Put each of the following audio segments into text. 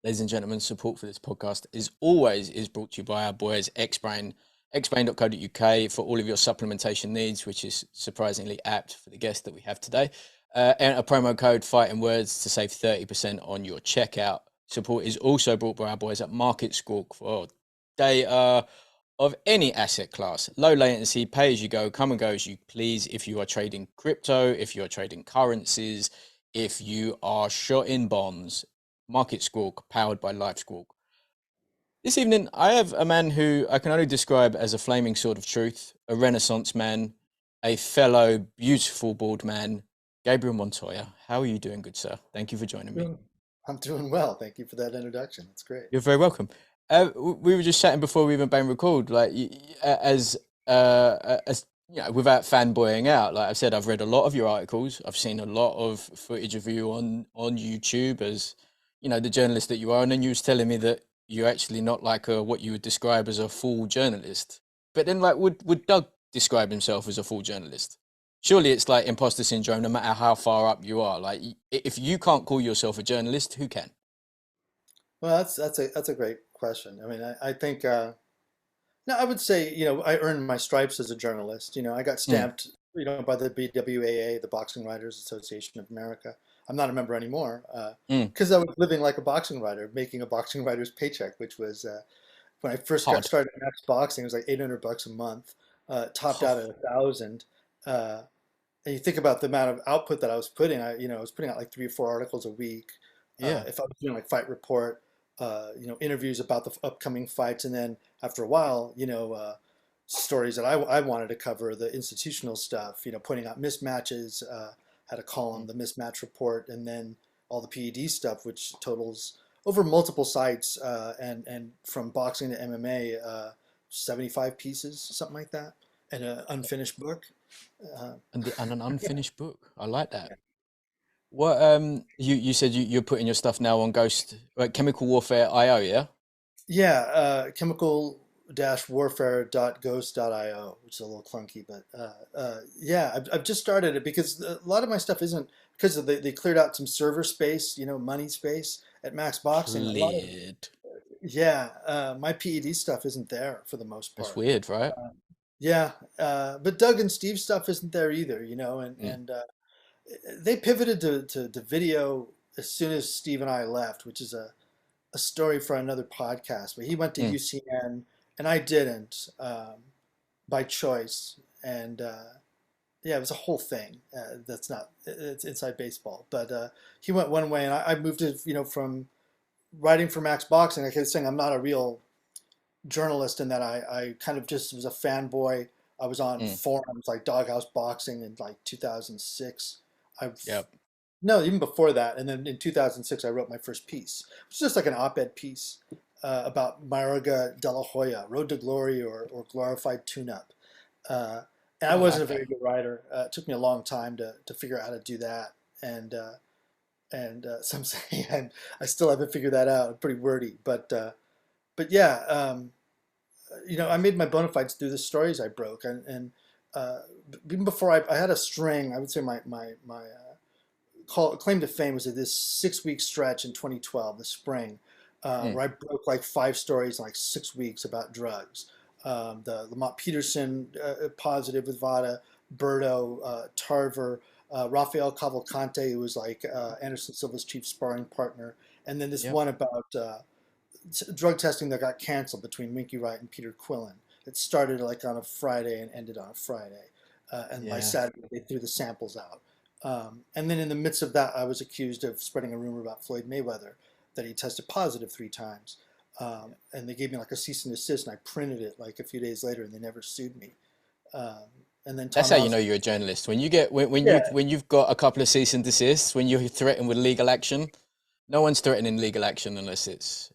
Ladies and gentlemen, support for this podcast is brought to you by our boys Xbrain, xbrain.co.uk for all of your supplementation needs, which is surprisingly apt for the guest that we have today. And a promo code Fighting Words to save 30% on your checkout. Support is also brought by our boys at Market Squawk for data of any asset class, low latency, pay as you go, come and go as you please. If you are trading crypto, if you are trading currencies, if you are short in bonds, Market Squawk, powered by Live Squawk. This evening, I have a man who I can only describe as a flaming sword of truth, a renaissance man, a fellow beautiful bald man, Gabriel Montoya. How are you doing, good sir? Thank you for joining me. Doing- I'm doing well. Thank you for that introduction. It's great. You're very welcome. We were just chatting before we even bang record, like as you know, without fanboying out. Like I've said, I've read a lot of your articles. I've seen a lot of footage of you on YouTube as the journalist that you are. And then you was telling me that you're actually not like what you would describe as a full journalist. But then, like, would Doug describe himself as a full journalist? Surely it's like imposter syndrome, no matter how far up you are. Like, if you can't call yourself a journalist, who can? Well, that's a great question. I mean, I think no, I would say I earned my stripes as a journalist. I got Mm, stamped by the BWAA, the Boxing Writers Association of America. I'm not a member anymore mm, because I was living like a boxing writer, making a boxing writer's paycheck, which was when I first got hard. started in Max Boxing, it was like $800 a month, topped out at 1,000. Uh, and you think about the amount of output that I was putting, I was putting out like 3 or 4 articles a week. Yeah. If I was doing like fight report, interviews about the upcoming fights, and then after a while, stories that I wanted to cover, the institutional stuff, pointing out mismatches, had a column, Mm. the mismatch report, and then all the PED stuff, which totals over multiple sites, and from boxing to MMA, 75 pieces, something like that, and an unfinished book. Uh, And an unfinished book. I like that. What you said you're putting your stuff now on Ghost, like Chemical Warfare IO, yeah? Yeah, chemical-warfare.ghost.io, which is a little clunky, but yeah, I've just started it because a lot of my stuff isn't because they cleared out some server space, money space at Max Boxing. A lot of Cleared. yeah, my PED stuff isn't there for the most That's part. weird, right? Yeah, but Doug and Steve's stuff isn't there either, and Mm, they pivoted to video as soon as Steve and I left, which is a story for another podcast, but he went to mm. UCN and I didn't by choice. And yeah, it was a whole thing. That's not, it's inside baseball. But he went one way and I moved it, from writing for Max Boxing. Like I was saying, I'm not a real journalist in that I kind of just was a fanboy. I was on Mm. forums like Doghouse Boxing in like 2006. I've Yep. No, even before that. And then in 2006, I wrote my first piece. It was just like an op-ed piece about Mayorga de la Hoya, Road to Glory or Glorified Tune-Up. Uh, and I Oh, I wasn't like a very that. good writer. It took me a long time to figure out how to do that. And some say I still haven't figured that out. I'm pretty wordy, but yeah, I made my bona fides through the stories I broke, and uh, even before I had a string. I would say my claim to fame was at this 6 week stretch in 2012, the spring, Mm. where I broke like 5 stories in like 6 weeks about drugs. The Lamont Peterson positive with Vada, Berto, Tarver, Rafael Cavalcante, who was like Anderson Silva's chief sparring partner, and then this Yep. one about drug testing that got canceled between Minky Wright and Peter Quillen. It started like on a Friday and ended on a Friday. And by Yeah. Saturday, they threw the samples out. And then in the midst of that, I was accused of spreading a rumor about Floyd Mayweather that he tested positive 3 times. And they gave me like a cease and desist, and I printed it like a few days later, and they never sued me. Um, and then That's Tom how you know Alsop, you're a journalist. When you get yeah, when you've got a couple of cease and desists, when you're threatened with legal action, no one's threatening legal action unless it's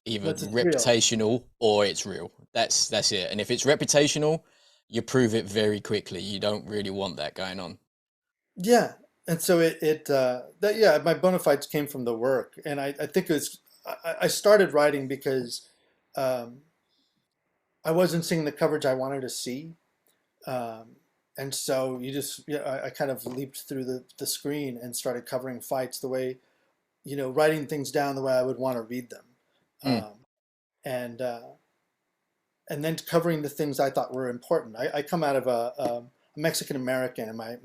either once it's real. reputational or it's real. That's it. And if it's reputational, you prove it very quickly. You don't really want that going on. Yeah, and so that yeah, my bona fides came from the work, and I think it was I started writing because um, I wasn't seeing the coverage I wanted to see, um, and so I kind of leaped through the screen and started covering fights the way writing things down the way I would want to read them, Mm. um, and uh, and then covering the things I thought were important. I come out of a Mexican American, and my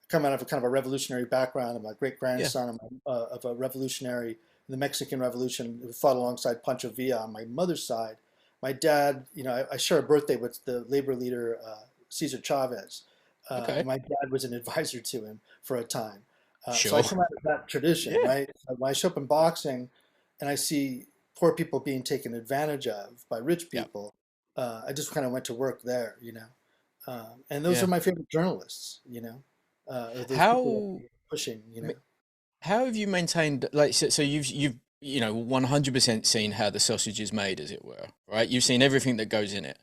come out of a kind of a revolutionary background. I'm a great Yeah. grandson of a revolutionary in the Mexican Revolution who fought alongside Pancho Villa on my mother's side. My dad, I share a birthday with the labor leader Cesar Chavez. Okay. My dad was an advisor to him for a time. So I Sure. come out of that tradition, Yeah. right? So when I show up in boxing and I see poor people being taken advantage of by rich Yeah. people, I just kind of went to work there, and those are Yeah. my favorite journalists, or those people that How are pushing, how have you maintained like so you've 100% seen how the sausage is made, as it were, right? You've seen everything that goes in it.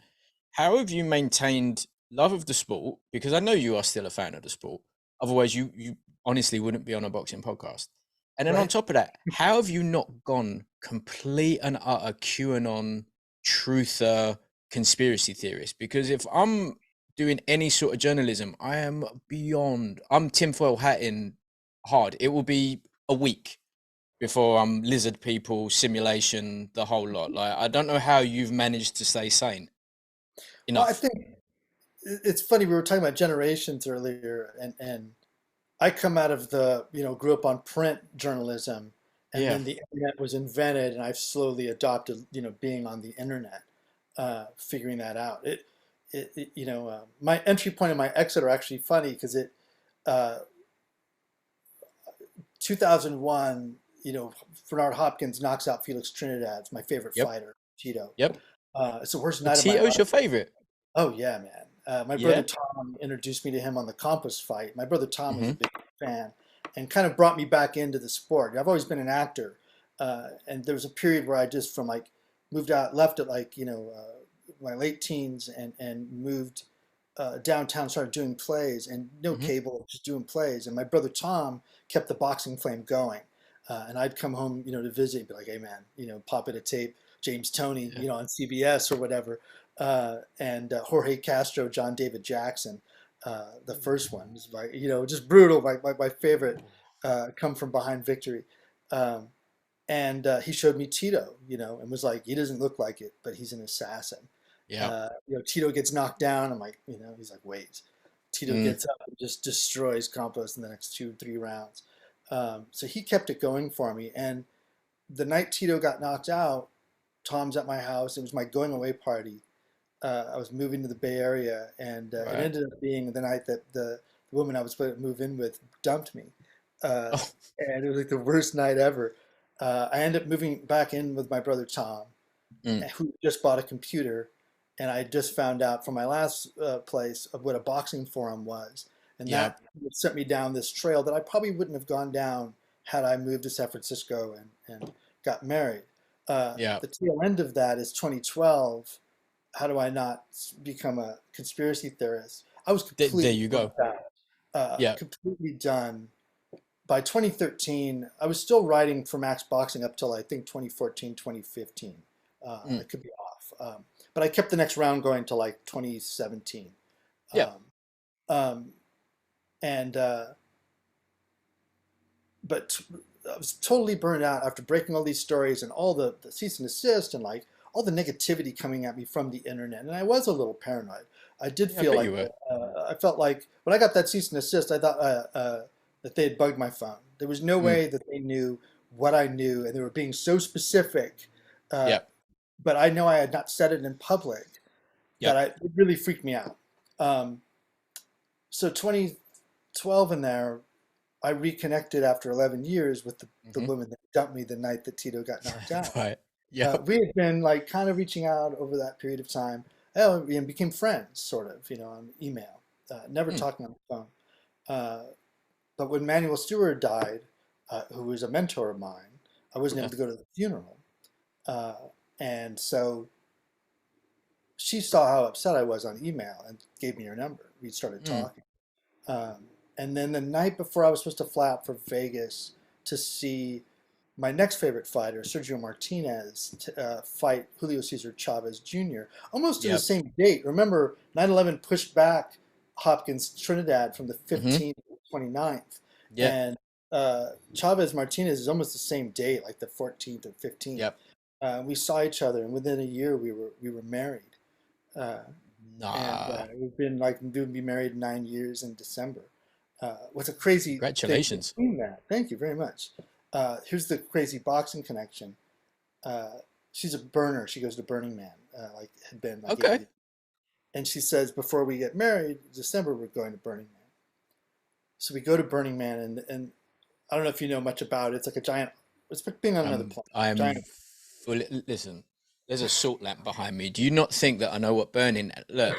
How have you maintained love of the sport? Because I know you are still a fan of the sport. Otherwise, you honestly wouldn't be on a boxing podcast. And then on right? top of that, how have you not gone complete and utter QAnon truther conspiracy theorist? Because if I'm doing any sort of journalism, I am beyond. I'm tinfoil hatting hard. It will be a week before I'm lizard people, simulation, the whole lot. Like I don't know how you've managed to stay sane Well, I enough. think it's funny. We were talking about generations earlier, and I come out of grew up on print journalism, and Yeah. then the internet was invented, and I've slowly adopted, being on the internet, figuring that out. My entry point and my exit are actually funny because uh, 2001, Bernard Hopkins knocks out Felix Trinidad. It's my favorite Yep. fighter, Tito. Yep. It's the worst Oh, night of my Tito's life. your favorite. Oh yeah, man. My brother Yeah. Tom introduced me to him on the Compass fight. My brother Tom was a Mm-hmm. big fan and kind of brought me back into the sport. I've always been an actor, and there was a period where I just from like moved out, left at like my late teens, and moved downtown, started doing plays, and no Mm-hmm. cable, just doing plays. And my brother Tom kept the boxing flame going, and I'd come home, to visit, and be like, "Hey man, pop it a tape, James Toney, Yeah. on CBS or whatever." And Jorge Castro, John David Jackson, the first one was like, just brutal. My favorite, come from behind victory. Um, and he showed me Tito, and was like, he doesn't look like it, but he's an assassin. Yeah. Tito gets knocked down. I'm like, he's like, wait. Tito Mm. gets up and just destroys Campos in the next 2, 3 rounds. So he kept it going for me. And the night Tito got knocked out, Tom's at my house. It was my going away party. I was moving to the Bay Area, and it Right. ended up being the night that the woman I was going to move in with dumped me, uh, Oh. and it was like the worst night ever. I ended up moving back in with my brother Tom, Mm. who just bought a computer, and I just found out from my last place of what a boxing forum was, and Yeah. that sent me down this trail that I probably wouldn't have gone down had I moved to San Francisco and got married. Yeah. The tail end of that is 2012. How do I not become a conspiracy theorist? I was There completely you burnt go. out, Yeah. completely done. By 2013, I was still writing for Max Boxing up till I think 2014, 2015. I Mm. could be off, but I kept the next round going till like 2017. Yeah. Um, um, and but I was totally burned out after breaking all these stories and all the cease and desist and like all the negativity coming at me from the internet. And I was a little paranoid. I did Yeah. I feel bet you like were. I felt like when I got that cease and desist, I thought that they had bugged my phone. There was no Mm. way that they knew what I knew, and they were being so specific. Uh, Yeah. but I know I had not said it in public Yeah. it really freaked me out. Um, so 2012 in there, I reconnected after 11 years with the Mm-hmm. woman that dumped me the night that Tito got knocked out. Right. Yeah. We had been like kind of reaching out over that period of time, and became friends, sort of, on email, never Mm. talking on the phone. Uh, but when Manuel Stewart died, who was a mentor of mine, I wasn't Yeah. able to go to the funeral. Uh, and so she saw how upset I was on email and gave me her number. We started Mm. talking. Um, and then the night before I was supposed to fly out for Vegas to see my next favorite fighter, Sergio Martinez, fight Julio Cesar Chavez Jr., almost to the Yep. same date. Remember, 9/11 pushed back Hopkins Trinidad from the Mm-hmm. 15th to the 29th. Yeah. And Chavez Martinez is almost the same date, like the 14th or 15th. Yep. We saw each other, and within a year we were married. Uh, and Nah. we've been like due to be married 9 years in December. What's a crazy thing Congratulations. between that? Thank you very much. Here's the crazy boxing connection. Uh, she's a burner. She goes to Burning Man, like had been like Okay. 8 years. And she says before we get married, December we're going to Burning Man. So we go to Burning Man, and I don't know if you know much about it. It's like a giant. It's like being on another planet. I'm Giant. fully listen. There's a salt lamp behind me. Do you not think that I know what burning? Look,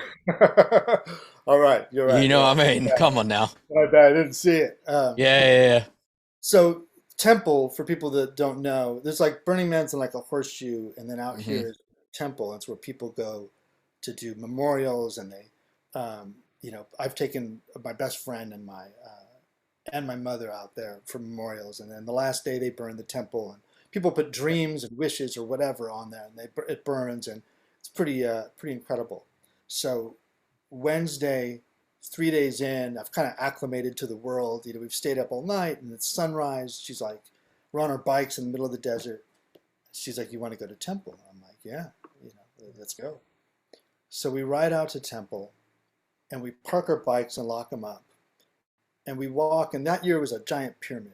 All right, you're you right. know You're right. what I mean. Come on now. My bad. I didn't see it. Yeah, yeah, yeah. So temple, for people that don't know, there's like Burning Man's in like a horseshoe, and then out Hmm. here is temple. It's where people go to do memorials, and I've taken my best friend and my mother out there for memorials, and then the last day they burn the temple, and people put dreams and wishes or whatever on there, and it burns, and it's pretty incredible. So Wednesday, 3 days in, I've kind of acclimated to the world. We've stayed up all night and it's sunrise. She's like, we're on our bikes in the middle of the desert. She's like, you want to go to Temple? I'm like, yeah, let's go. So we ride out to Temple and we park our bikes and lock them up. And we walk, and that year was a giant pyramid.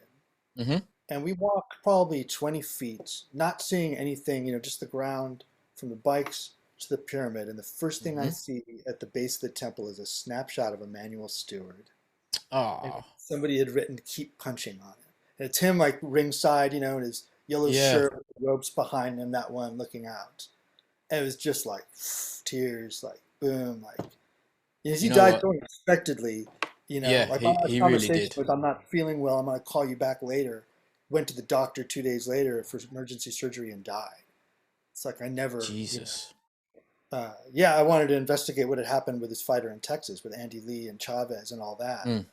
Hmm. And we walked probably 20 feet, not seeing anything, just the ground from the bikes to the pyramid. And the first thing I Hmm. see at the base of the temple is a snapshot of Emmanuel Stewart. And Oh, somebody had written "Keep punching" on it. And it's him like ringside, in his yellow yeah. shirt with the ropes behind him, that one looking out. And it was just like tears, like boom, like as he You know died what? so unexpectedly, Yeah, like he my last he really conversation did. was, I'm not feeling well, I'm gonna call you back later. Went to the doctor 2 days later for emergency surgery and died. It's like I never, Jesus. yeah, I wanted to investigate what had happened with his fighter in Texas with Andy Lee and Chavez and all that. Mm,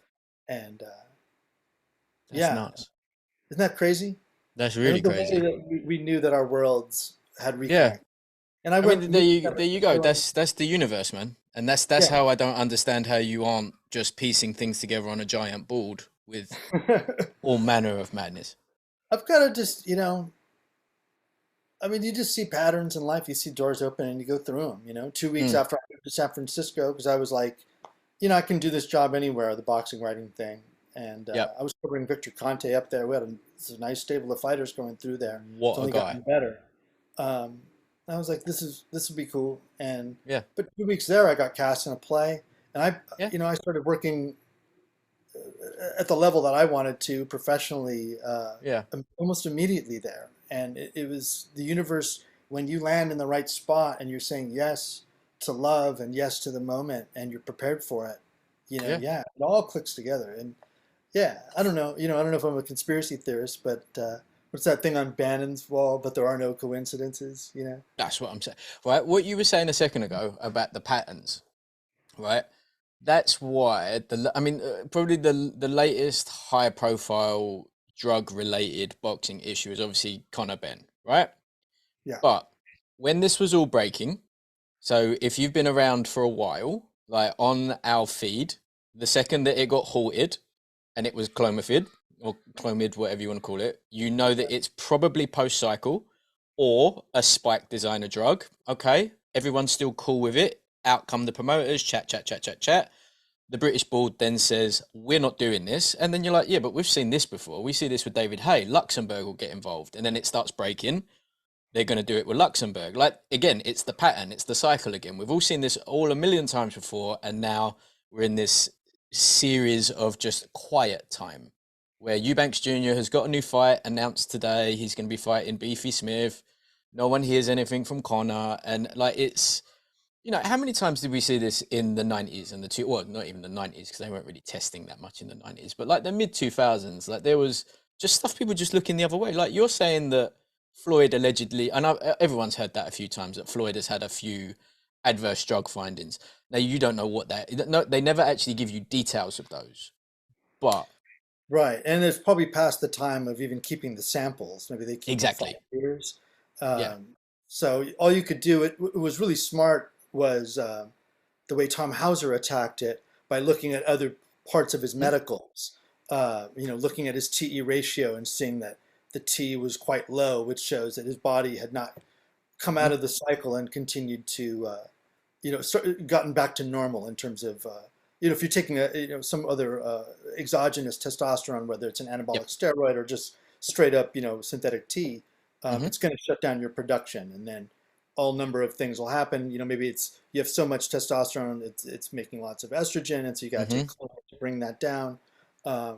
And that's yeah, nuts. isn't that crazy? That's And it really was the way crazy. that we knew that our worlds had Yeah. reconnected. And I I went mean, there meeting you them. there you go. That's the universe, man. And that's Yeah. how I don't understand how you aren't just piecing things together on a giant board with all manner of madness. I've got to just, I mean, you just see patterns in life. You see doors open and you go through them. 2 weeks Mm, after I moved to San Francisco, because I was like, I can do this job anywhere, the boxing writing thing. And yep. I was covering Victor Conte up there. We had a nice stable of fighters going through there. It's What a only guy. gotten better. Um, I was like, this would be cool. Yeah. But 2 weeks there, I got cast in a play, and Yeah. I started working at the level that I wanted to professionally Yeah. almost immediately there. And it was the universe when you land in the right spot and you're saying yes to love and yes to the moment and you're prepared for it. Yeah. Yeah, it all clicks together. And yeah, I don't know. I don't know if I'm a conspiracy theorist, but what's that thing on Bannon's wall? But there are no coincidences. That's what I'm saying. Right. What you were saying a second ago about the patterns, right? That's why I mean, probably the latest high profile drug related boxing issue is obviously Conor Benn, right? Yeah, But when this was all breaking, so if you've been around for a while, like on our feed, the second that it got halted and it was clomifid or clomid, whatever you want to call it, you know that it's probably post cycle or a spike designer drug. Okay, everyone's still cool with it. Out come the promoters, chat, chat, chat, chat, chat. The British board then says, we're not doing this. And then you're like, yeah, but we've seen this before. We see this with David Hay. Luxembourg will get involved. And then it starts breaking. They're going to do it with Luxembourg. Like, again, it's the pattern, it's the cycle again. We've all seen this all a million times before. And now we're in this series of just quiet time where Eubanks Jr. has got a new fight announced today. He's going to be fighting Beefy Smith. No one hears anything from Connor. And like, it's, how many times did we see this in the 90s and well, not even the 90s because they weren't really testing that much in the 90s, but like the mid 2000s, like there was just stuff people just looking the other way. Like you're saying that Floyd allegedly, and everyone's heard that a few times, that Floyd has had a few adverse drug findings. Now, you don't know what that, no, they never actually give you details of those, but right. And it's probably past the time of even keeping the samples. Maybe they keep them exactly. 5 years. Yeah. So all you could do, it was really smart, was the way Tom Hauser attacked it by looking at other parts of his Mhm. medicals. looking at his TE ratio and seeing that the T was quite low, which shows that his body had not come out Mhm. of the cycle and continued to, gotten back to normal in terms of, if you're taking some other exogenous testosterone, whether it's an Yep. anabolic steroid or just straight up, synthetic T, Mhm. it's going to shut down your production, and then all number of things will happen. Maybe it's you have so much testosterone, it's making lots of estrogen, and so you got to take Mhm. clothes to bring that down. Uh,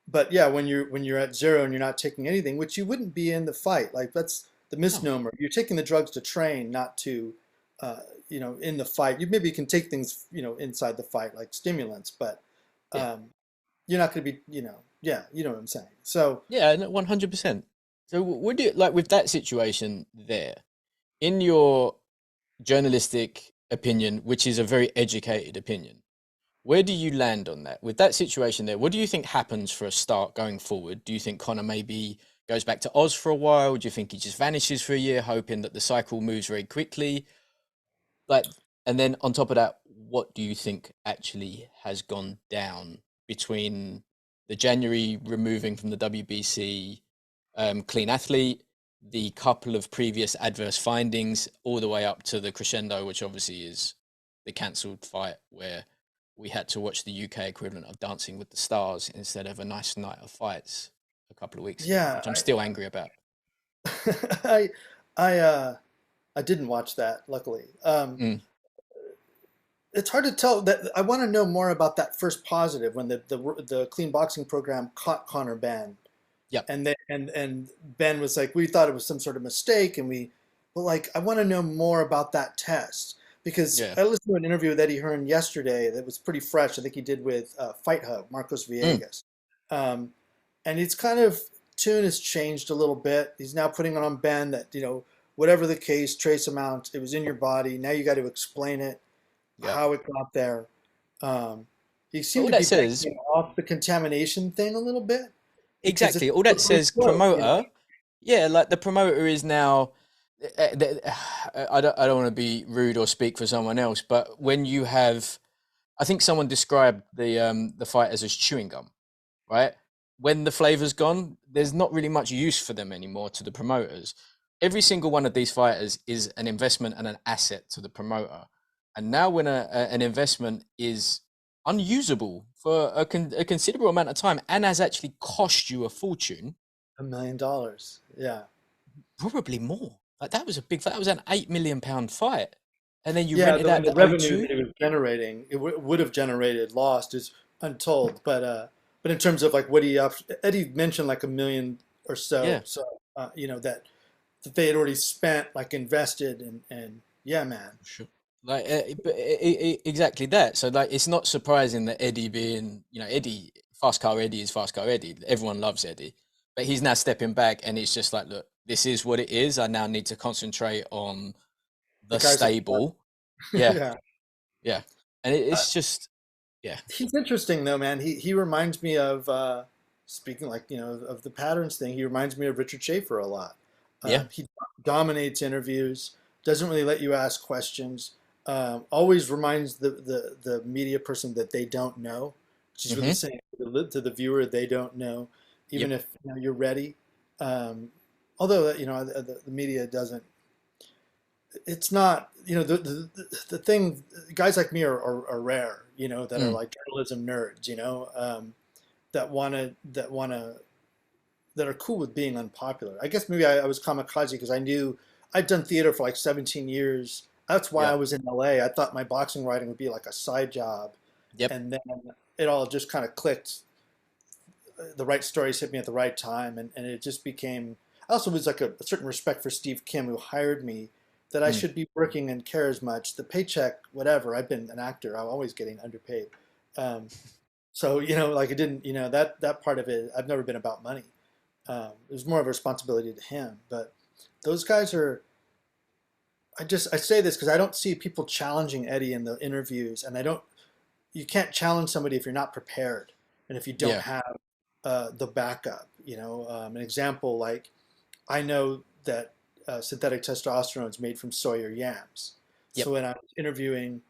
but yeah, when you're at zero and you're not taking anything, which you wouldn't be in the fight, like that's the No. misnomer. You're taking the drugs to train, not to, in the fight. You maybe can take things, inside the fight, like stimulants, but Yeah. um, you're not going to be, yeah, you know what I'm saying. So Yeah. 100%. So would you like with that situation there, in your journalistic opinion, which is a very educated opinion? Where do you land on that? With that situation there, what do you think happens for a start going forward? Do you think Connor maybe goes back to Oz for a while? Do you think he just vanishes for a year, hoping that the cycle moves very quickly? Like, and then on top of that, what do you think actually has gone down between the January removing from the WBC clean athlete, the couple of previous adverse findings, all the way up to the crescendo, which obviously is the cancelled fight where we had to watch the UK equivalent of Dancing with the Stars instead of a nice night of fights a couple of weeks ago, yeah, which I'm still angry about. I, I didn't watch that, luckily. Mm, It's hard to tell. That I want to know more about that first positive when the clean boxing program caught Connor Benn, yep. and Benn was like, we thought it was some sort of mistake, but like, I want to know more about that test because Yeah. I listened to an interview with Eddie Hearn yesterday that was pretty fresh. I think he did with Fight Hub, Marcos Mm, Villegas, um, and it's kind of tune has changed a little bit. He's now putting it on Ben that whatever the case, trace amount, it was in your body. Now you got to explain it, yep. how it got there. Um, he But seemed all to that be says, backing off the contamination thing a little bit because it's exactly, all that slippery says slope. promoter. Yeah, like the promoter is now. I don't want to be rude or speak for someone else, but when you have, I think someone described the fighters as chewing gum, right? When the flavor's gone, there's not really much use for them anymore to the promoters. Every single one of these fighters is an investment and an asset to the promoter. And now when an investment is unusable for a considerable amount of time and has actually cost you a fortune, $1 million. Yeah. probably more. Like that was a big fight. That was an £8 million fight. And then you Yeah, rented the out the revenue O2. that it was generating, would have generated lost is untold. But in terms of like Eddie mentioned like 1 million or so. Yeah. So that they had already spent, like invested, and yeah, man. Sure. Like, exactly that. So, like, it's not surprising that Eddie being, Eddie, Fast Car Eddie is Fast Car Eddie. Everyone loves Eddie, but he's now stepping back, and it's just like, look, this is what it is. I now need to concentrate on The the guys at stable. Yeah, yeah. yeah, and Uh, it's just, yeah, he's interesting though, man. He reminds me of speaking like of the patterns thing. He reminds me of Richard Schaefer a lot. yeah, He dominates interviews, doesn't really let you ask questions. Always reminds the media person that they don't know, which is really mm-hmm, saying to the viewer they don't know, even yep, if you're ready. Um, although the media doesn't, it's not the thing. Guys like me are rare, that are mm, like journalism nerds, that want to that are cool with being unpopular. I guess maybe I was kamikaze because I knew I'd done theater for like 17 years. That's why I yep, was in LA. I thought my boxing writing would be like a side job, yep, and then it all just kind of clicked. The right stories hit me at the right time, and it just became. I also was like a certain respect for Steve Kim, who hired me, that I mm, should be working and care as much. The paycheck, whatever. I've been an actor. I'm always getting underpaid. Um, so like it didn't. That part of it. I've never been about money. It was more of a responsibility to him. But those guys are. I say this because I don't see people challenging Eddie in the interviews, and I don't. You can't challenge somebody if you're not prepared, and if you don't yeah, have the backup. An example like I know that synthetic testosterone is made from soy or yams. yep, So when I was interviewing,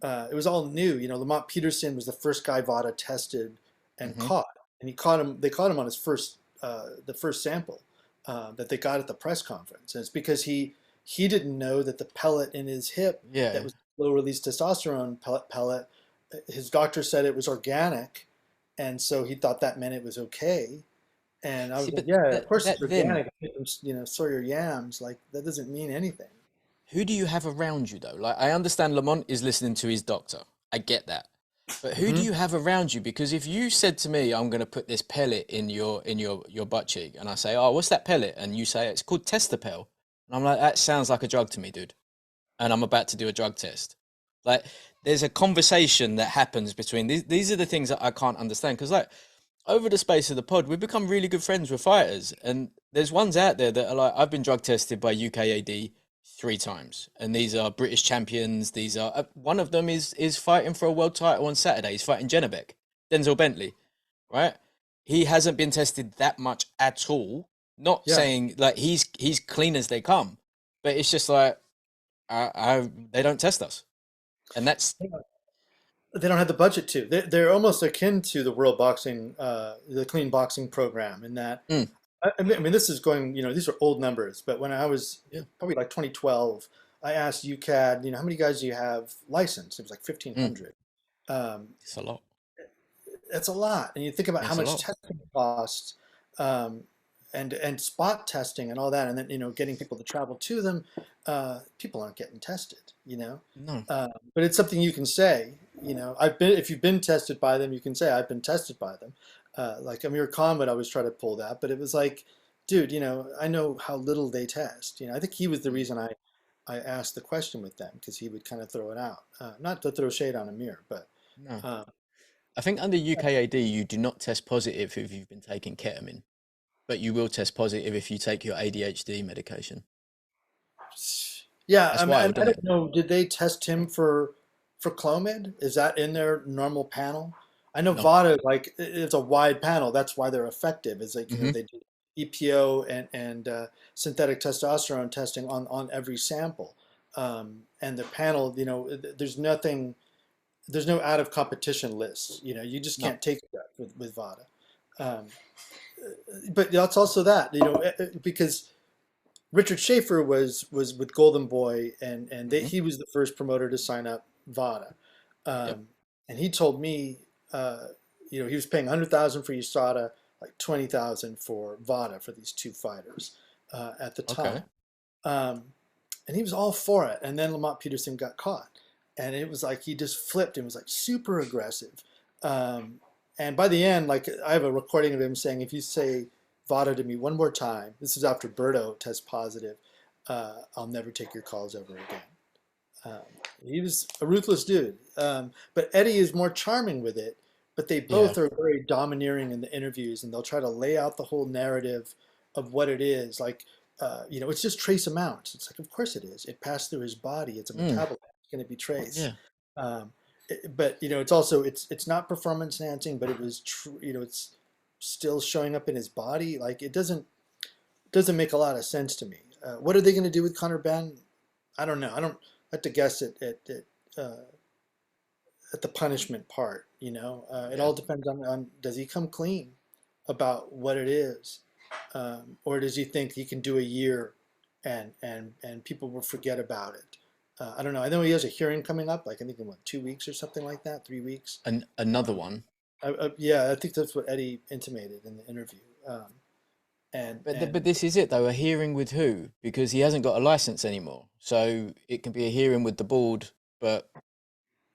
it was all new. Lamont Peterson was the first guy VADA tested and mm-hmm, caught. and he caught him. They caught him on his first the first sample that they got at the press conference. And it's because he didn't know that the pellet in his hip that Yeah. was low release testosterone pellet. His doctor said it was organic, and so he thought that meant it was okay. And I See, was like, but yeah, of that course that it's then, organic. You know, sow your yams. Like that doesn't mean anything. who do you have around you though? Like, I understand Lamont is listening to his doctor. I get that. But who do Hmm. you have around you? Because if you said to me, "I'm going to put this pellet in your butt cheek," and I say, "Oh, what's that pellet?" and you say it's called Testapel, and I'm like, "That sounds like a drug to me, dude." And I'm about to do a drug test. Like, there's a conversation that happens between these are the things that I can't understand because, like, over the space of the pod, we've become really good friends with fighters, and there's ones out there that are like, I've been drug tested by UKAD 3 times, and these are British champions. These are one of them is fighting for a world title on Saturday. He's fighting Jennebeck, Denzel Bentley, right? He hasn't been tested that much at all. Not Yeah. saying like he's clean as they come, but it's just like they don't test us, and that's They don't have the budget to. They're almost akin to the World Boxing, the clean boxing program in that. mm, I mean, this is going, these are old numbers, but when I was yeah, probably like 2012, I asked UCAD, how many guys do you have licensed? It was like mm, 1,500. Um, it's a lot. that's a lot. And you think about how It's a much lot. testing costs, um, and spot testing and all that, and then getting people to travel to them. People aren't getting tested, No, but it's something you can say. I've been if you've been tested by them, you can say I've been tested by them. Like Amir Khan would always try to pull that, but it was like, dude, I know how little they test. I think he was the mm, reason I asked the question with them because he would kind of throw it out, not to throw shade on Amir, but. no. Um, I think under UKAD, you do not test positive if you've been taking ketamine, but you will test positive if you take your ADHD medication. Yeah, That's and wild, I isn't it? don't know. Did they test him for Clomid? Is that in their normal panel? I know No. VADA it's a wide panel. That's why they're effective. Is like Hmm. they do EPO and synthetic testosterone testing on every sample, and the panel. There's nothing. There's no out of competition list. You just No. can't take that with VADA. Um, but that's also that because Richard Schaefer was with Golden Boy, and Hmm. he was the first promoter to sign up VADA, Yep. um, and he told me, he was paying 100,000 for USADA, like 20,000 for VADA for these two fighters at the Okay. time, um, and he was all for it. And then Lamont Peterson got caught, and it was like he just flipped and was like super aggressive. Um, and by the end, like I have a recording of him saying, "If you say Vada to me one more time," this is after Berto tests positive, "I'll never take your calls ever again." Um, he was a ruthless dude. But Eddie is more charming with it. But they Yeah. both are very domineering in the interviews, and they'll try to lay out the whole narrative of what it is. Like, it's just trace amounts. It's like, of course it is. It passed through his body. It's a Mm. metabolite. It's going to be trace. Yeah. Um, but it's also it's not performance enhancing, but it was it's still showing up in his body. Like it doesn't make a lot of sense to me. What are they going to do with Connor Benn? I don't know. I don't have to guess uh, at the punishment part. It Yeah. all depends on does he come clean about what it is, or does he think he can do a year and people will forget about it? I don't know. I know he has a hearing coming up, like I think in what 2 weeks or something like that, 3 weeks. Another one. Yeah, I think that's what Eddie intimated in the interview. And But this is it though. A hearing with who? Because he hasn't got a license anymore. So it can be a hearing with the board, but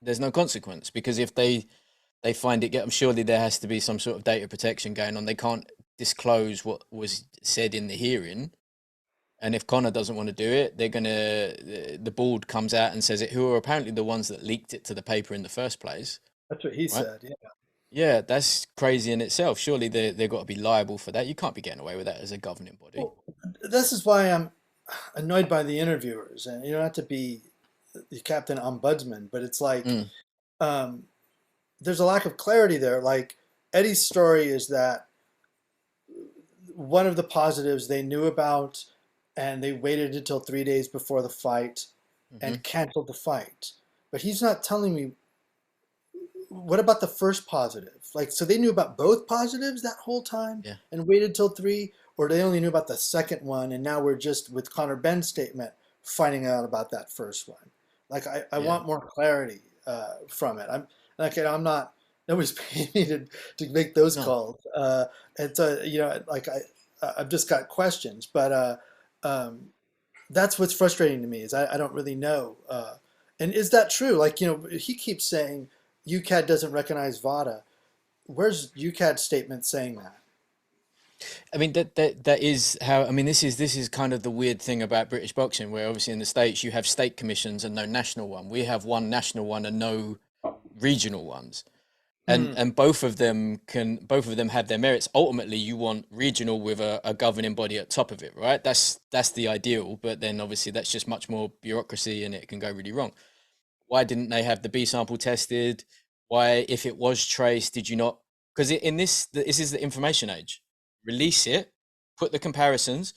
there's no consequence because if they find it, get them. Surely there has to be some sort of data protection going on. They can't disclose what was said in the hearing. And if Connor doesn't want to do it, they're gonna the board comes out and says it, who are apparently the ones that leaked it to the paper in the first place, that's what he right? said. Yeah. Yeah, that's crazy in itself. Surely they've got to be liable for that. You can't be getting away with that as a governing body. Well, this is why I'm annoyed by the interviewers, and not to be the captain ombudsman, but it's like Mm, um, there's a lack of clarity there. Like Eddie's story is that one of the positives they knew about, and they waited until 3 days before the fight hmm. and canceled the fight. But he's not telling me what about the first positive? Like, so they knew about both positives that whole time Yeah. and waited till three, or they only knew about the second one, and now we're just with Connor Benn's statement finding out about that first one. Like, I Yeah. want more clarity from it. I'm not. Nobody's paying me to make those No. calls. And so, like I've just got questions, but that's what's frustrating to me is I don't really know. And is that true? Like, he keeps saying UCAD doesn't recognize VADA. Where's UCAD's statement saying that? I mean that is how, I mean, this is kind of the weird thing about British boxing, where obviously in the States you have state commissions and no national one. We have one national one and no regional ones. And Hmm. both of them have their merits. Ultimately, you want regional with a governing body at top of it, right? That's the ideal, but then obviously that's just much more bureaucracy and it can go really wrong. Why didn't they have the B sample tested? Why, if it was traced, did you not? Because in this is the information age. Release it, put the comparisons.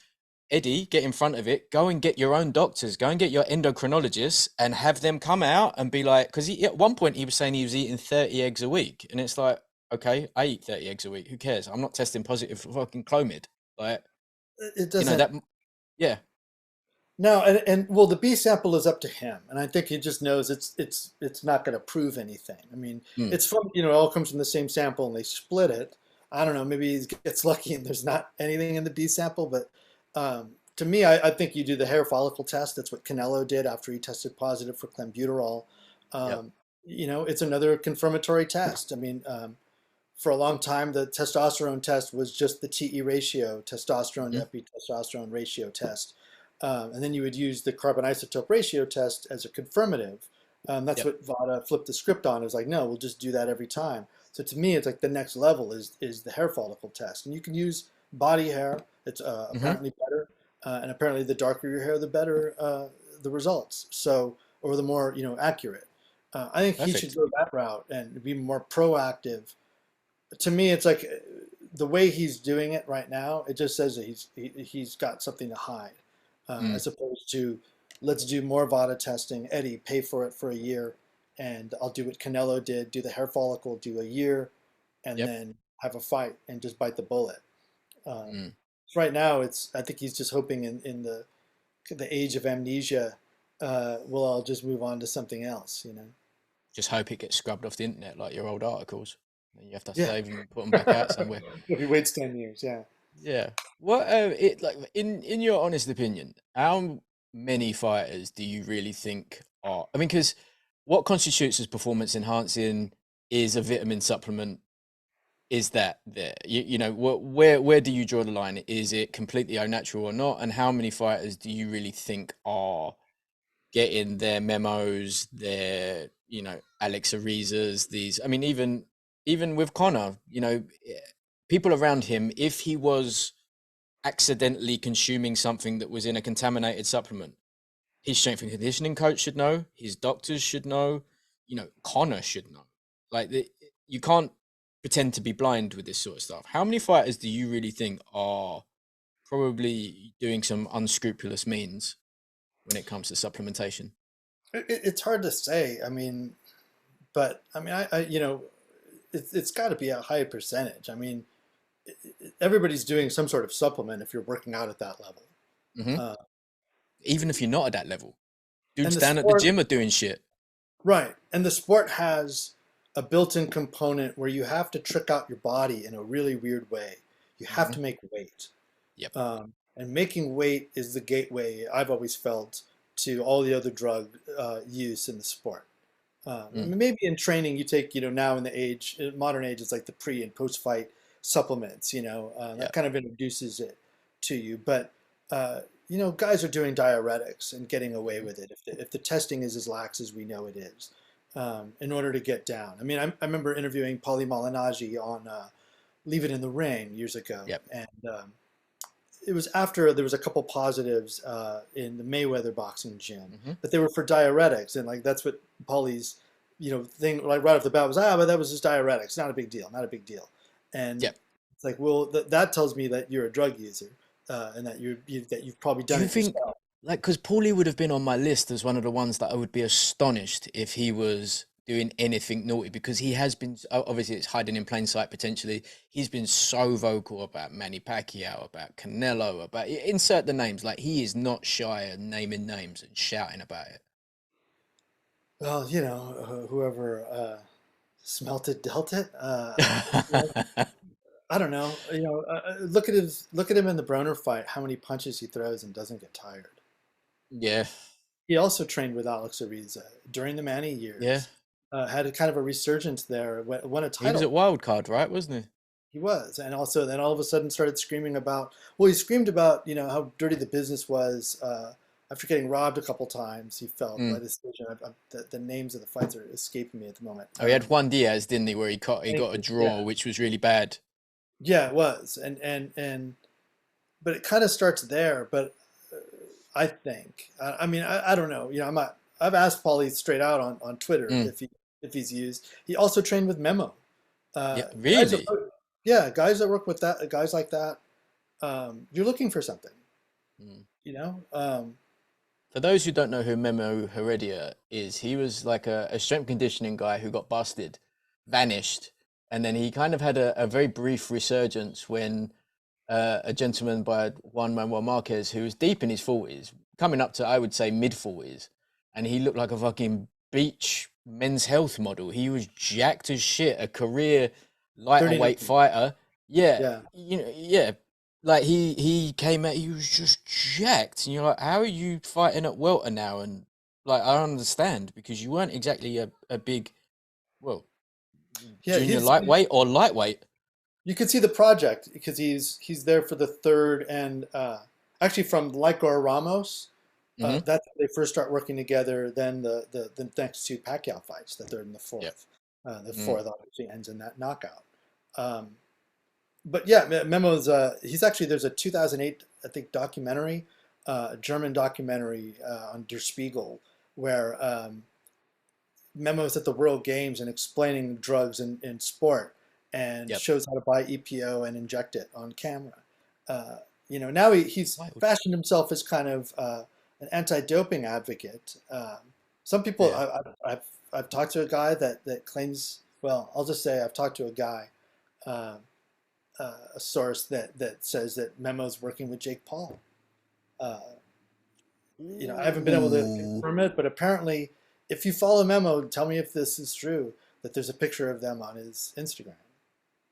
Eddie, get in front of it. Go and get your own doctors. Go and get your endocrinologists and have them come out and be like, because at one point he was saying he was eating 30 eggs a week, and it's like, okay, I eat 30 eggs a week. Who cares? I'm not testing positive for fucking Clomid. Like, It doesn't. that, yeah. No, and well, the B sample is up to him, and I think he just knows it's not going to prove anything. I mean, Mm, it's from it all comes from the same sample, and they split it. I don't know. Maybe he gets lucky and there's not anything in the B sample, but to me, I think you do the hair follicle test. That's what Canelo did after he tested positive for clenbuterol. yep. Um, it's another confirmatory test. I mean, for a long time, the testosterone test was just the TE ratio, testosterone to Hmm. epitestosterone ratio test. And then you would use the carbon isotope ratio test as a confirmative. That's Yep. what VADA flipped the script on. It was like, no, we'll just do that every time. So to me, it's like the next level is the hair follicle test. And you can use body hair. It's Hmm. apparently better. And apparently the darker your hair, the better the results. So, or the more, accurate. I think he should Perfect. go that route and be more proactive. To me, it's like the way he's doing it right now. It just says that he's got something to hide, Mm, as opposed to let's do more VADA testing. Eddie, pay for it for a year, and I'll do what Canelo did: do the hair follicle, do a year, and yep. then have a fight and just bite the bullet. Mm. So right now, I think he's just hoping in the age of amnesia, we'll all just move on to something else. Just hope it gets scrubbed off the internet like your old articles. And you have to Yeah. save them and put them back out somewhere. If he waits 10 years, yeah. Yeah. What it like in your honest opinion, how many fighters do you really think are? I mean, because what constitutes as performance enhancing is a vitamin supplement. Is that there? Where do you draw the line? Is it completely au natural or not? And how many fighters do you really think are getting their memos, their Alex Arizas, these? I mean, even with Connor, people around him, if he was accidentally consuming something that was in a contaminated supplement, his strength and conditioning coach should know, his doctors should know, Connor should know. Like, you can't pretend to be blind with this sort of stuff. How many fighters do you really think are probably doing some unscrupulous means when it comes to supplementation? It's hard to say. I mean, but I mean, it's got to be a high percentage. I mean, everybody's doing some sort of supplement if you're working out at that level. Hmm. Uh, Even if you're not at that level, and dudes the down at the sport, gym are doing shit. right? And the sport has a built-in component where you have to trick out your body in a really weird way. You have Hmm. to make weight, Yep. and making weight is the gateway. I've always felt to all the other drug use in the sport. I Mm. mean, maybe in training you take, now in the modern age, it's like the pre and post fight supplements, that Yep. kind of introduces it to you. But, guys are doing diuretics and getting away Hmm. with it if the testing is as lax as we know it is, in order to get down. I mean, I remember interviewing Paulie Malignaggi on Leave It in the Ring years ago. Yep. And it was after there was a couple positives in the Mayweather boxing gym, Hmm. but they were for diuretics, and like that's what Paulie's thing like right off the bat was but that was just diuretics, not a big deal, not a big deal, and Yep. it's like well that tells me that you're a drug user and that that you've probably Do done you it think, yourself. like, because Paulie would have been on my list as one of the ones that I would be astonished if he was doing anything naughty, because he has been, obviously it's hiding in plain sight potentially. He's been so vocal about Manny Pacquiao, about Canelo, about, insert the names. Like, he is not shy of naming names and shouting about it. Well, whoever smelt it dealt it. You know, I don't know. Look at him in the Broner fight. How many punches he throws and doesn't get tired. Yeah, He also trained with Alex Ariza during the Manny yeah. years. Had a kind of a resurgence there. Won a He was at title. Wildcard, right, wasn't he? He was, and also then all of a sudden started screaming about. Well, he screamed about how dirty the business was after getting robbed a couple times. He felt by Mm. this decision. The names of the fights are escaping me at the moment. Oh, he had Juan Diaz, didn't he, where he Thank got a you. Yeah, draw, which was really bad. yeah, it was, and but it kind of starts there. But I think, I mean, I don't know. I'm not. I've asked Paulie straight out on Twitter Mm. if he's used. He also trained with Memo. Yeah, Guys that really. yeah, guys that work with that, guys like that. You're looking for something, Mm. you know. Um, For those who don't know who Memo Heredia is, he was like a strength conditioning guy who got busted, vanished, and then he kind of had a very brief resurgence when a gentleman by Juan Manuel Marquez, who was deep in his 40s, coming up to, I would say, mid 40s, and he looked like a fucking beach men's health model. He was jacked as shit, a career lighter 39. weight fighter. Yeah, Yeah, yeah. Like, he came out, he was just jacked, and you're like, how are you fighting at welter now? And like, I don't understand, because you weren't exactly a big, well, yeah. junior lightweight or lightweight. You could see the project because he's there for the third and actually from Licor Ramos. Hmm. That's when they first start working together. Then the next two Pacquiao fights, the third and the Yep. fourth. The Mm. fourth obviously ends in that knockout. Um, but yeah, Memo's. He's actually there's a 2008 I think documentary, German documentary on Der Spiegel where Memo's at the World Games and explaining drugs in sport and Yep. shows how to buy EPO and inject it on camera. Now he's Wild. fashioned himself as kind of an anti-doping advocate. Some people, Yeah. I've talked to a guy that claims, well, I'll just say I've talked to a guy, uh, a source that says that Memo's working with Jake Paul. Uh, I haven't been able to Ooh. confirm it, but apparently, if you follow Memo, tell me if this is true, that there's a picture of them on his Instagram.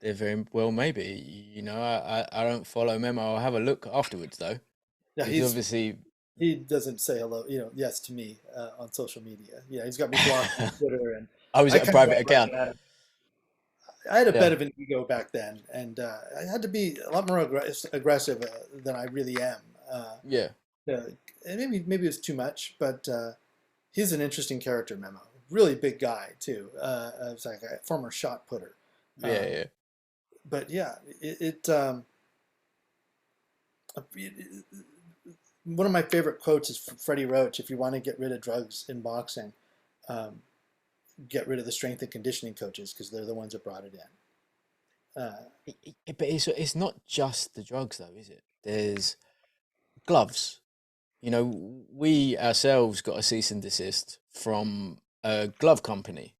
They're very well, maybe. I don't follow Memo. I'll have a look afterwards though, Yeah, because obviously, he doesn't say hello, yes to me on social media. Yeah, he's got me blocked on Twitter, and I was I at a kind of private got right account. at him. I had a bit Yeah, of an ego back then, and I had to be a lot more aggressive than I really am. yeah, Uh, and maybe it was too much, but he's an interesting character, Memo. Really big guy too. It's like a former shot putter. yeah, Um, yeah. but yeah, one of my favorite quotes is from Freddie Roach. If you want to get rid of drugs in boxing, um, get rid of the strength and conditioning coaches because they're the ones that brought it in. But it's not just the drugs though, is it? There's gloves. We ourselves got a cease and desist from a glove company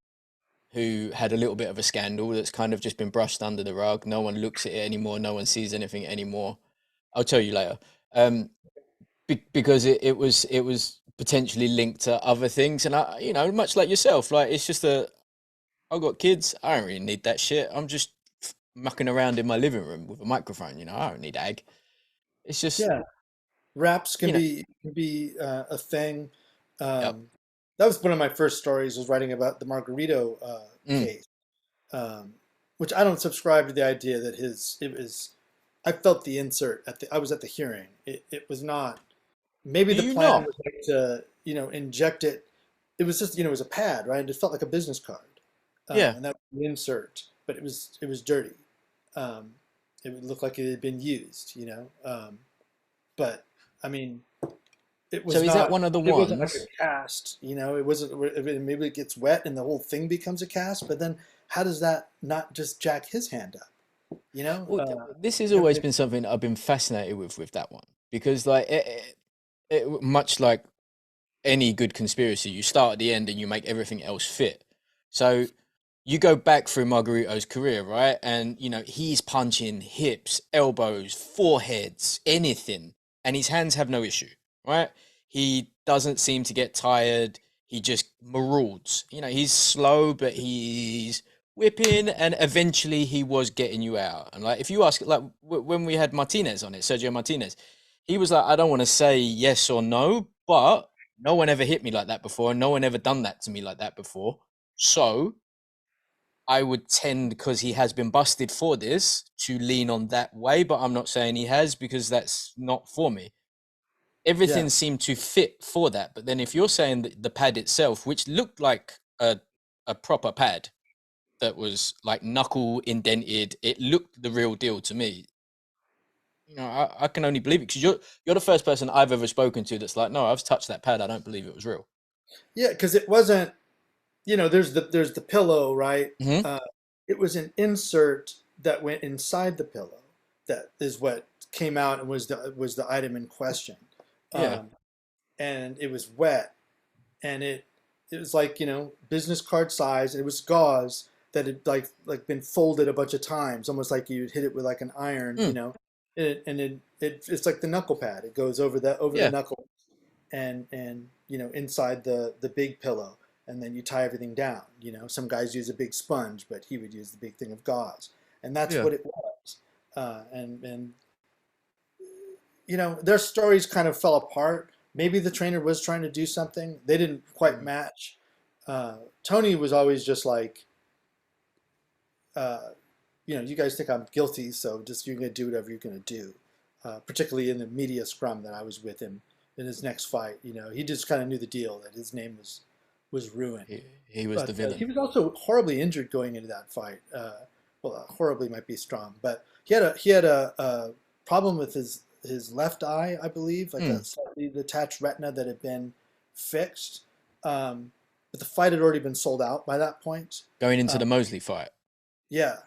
who had a little bit of a scandal that's kind of just been brushed under the rug. No one looks at it anymore. No one sees anything anymore. I'll tell you later. Um, because it was potentially linked to other things, and much like yourself, like, it's just I've got kids. I don't really need that shit. I'm just mucking around in my living room with a microphone. I don't need ag. It's just, Yeah, raps you know. can be a thing. Yep. Um, that was one of my first stories. Was writing about the Margarito Mm. case, which I don't subscribe to the idea that it was. I felt the insert I was at the hearing. It was not. Maybe Do the you plan not? was like to inject it. It was just it was a pad, right? It felt like a business card, Yeah. and that was the insert, but it was dirty. Um, it would look like it had been used, but I mean, it So was is that not. one of the It wasn't like ones? a cast, It wasn't. Maybe it gets wet and the whole thing becomes a cast. But then, how does that not just jack his hand up? You know, Well, this has you have always to. been something I've been fascinated with that one, because, like, much like any good conspiracy, you start at the end and you make everything else fit. So you go back through Margarito's career, right? And he's punching hips, elbows, foreheads, anything, and his hands have no issue, right? He doesn't seem to get tired. He just marauds. He's slow, but he's whipping, and eventually he was getting you out. And like, if you ask, like when we had Martinez on it, Sergio Martinez, he was like, I don't want to say yes or no, but no one ever hit me like that before, and no one ever done that to me like that before. So I would tend, because he has been busted for this, to lean on that way, but I'm not saying he has, because that's not for me. Yeah, Everything seemed to fit for that. But then if you're saying that the pad itself, which looked like a proper pad that was like knuckle indented, it looked the real deal to me. I can only believe it, because you're the first person I've ever spoken to that's like, no, I've touched that pad. I don't believe it was real. yeah, because it wasn't. There's the pillow, right? Hmm. Uh, it was an insert that went inside the pillow. That is what came out and was the item in question, Yeah. um, and it was wet, and it was like business card size. And it was gauze that had like been folded a bunch of times, almost like you'd hit it with like an iron, Mm, it's like the knuckle pad. It goes over the yeah. knuckle and inside the big pillow, and then you tie everything down. Some guys use a big sponge, but he would use the big thing of gauze, and that's Yeah. what it was. And their stories kind of fell apart. Maybe the trainer was trying to do something. They didn't quite Mm, match. Tony was always just like, uh, you guys think I'm guilty, so just you're gonna do whatever you're gonna do. Particularly in the media scrum that I was with him in his next fight, he just kind of knew the deal that his name was ruined. he was the But he villain. was also horribly injured going into that fight. Well, horribly might be strong, but he had a problem with his left eye, I believe, like a Mm. slightly detached retina that had been fixed. But the fight had already been sold out by that point. Going into Uh, the Mosley fight. yeah,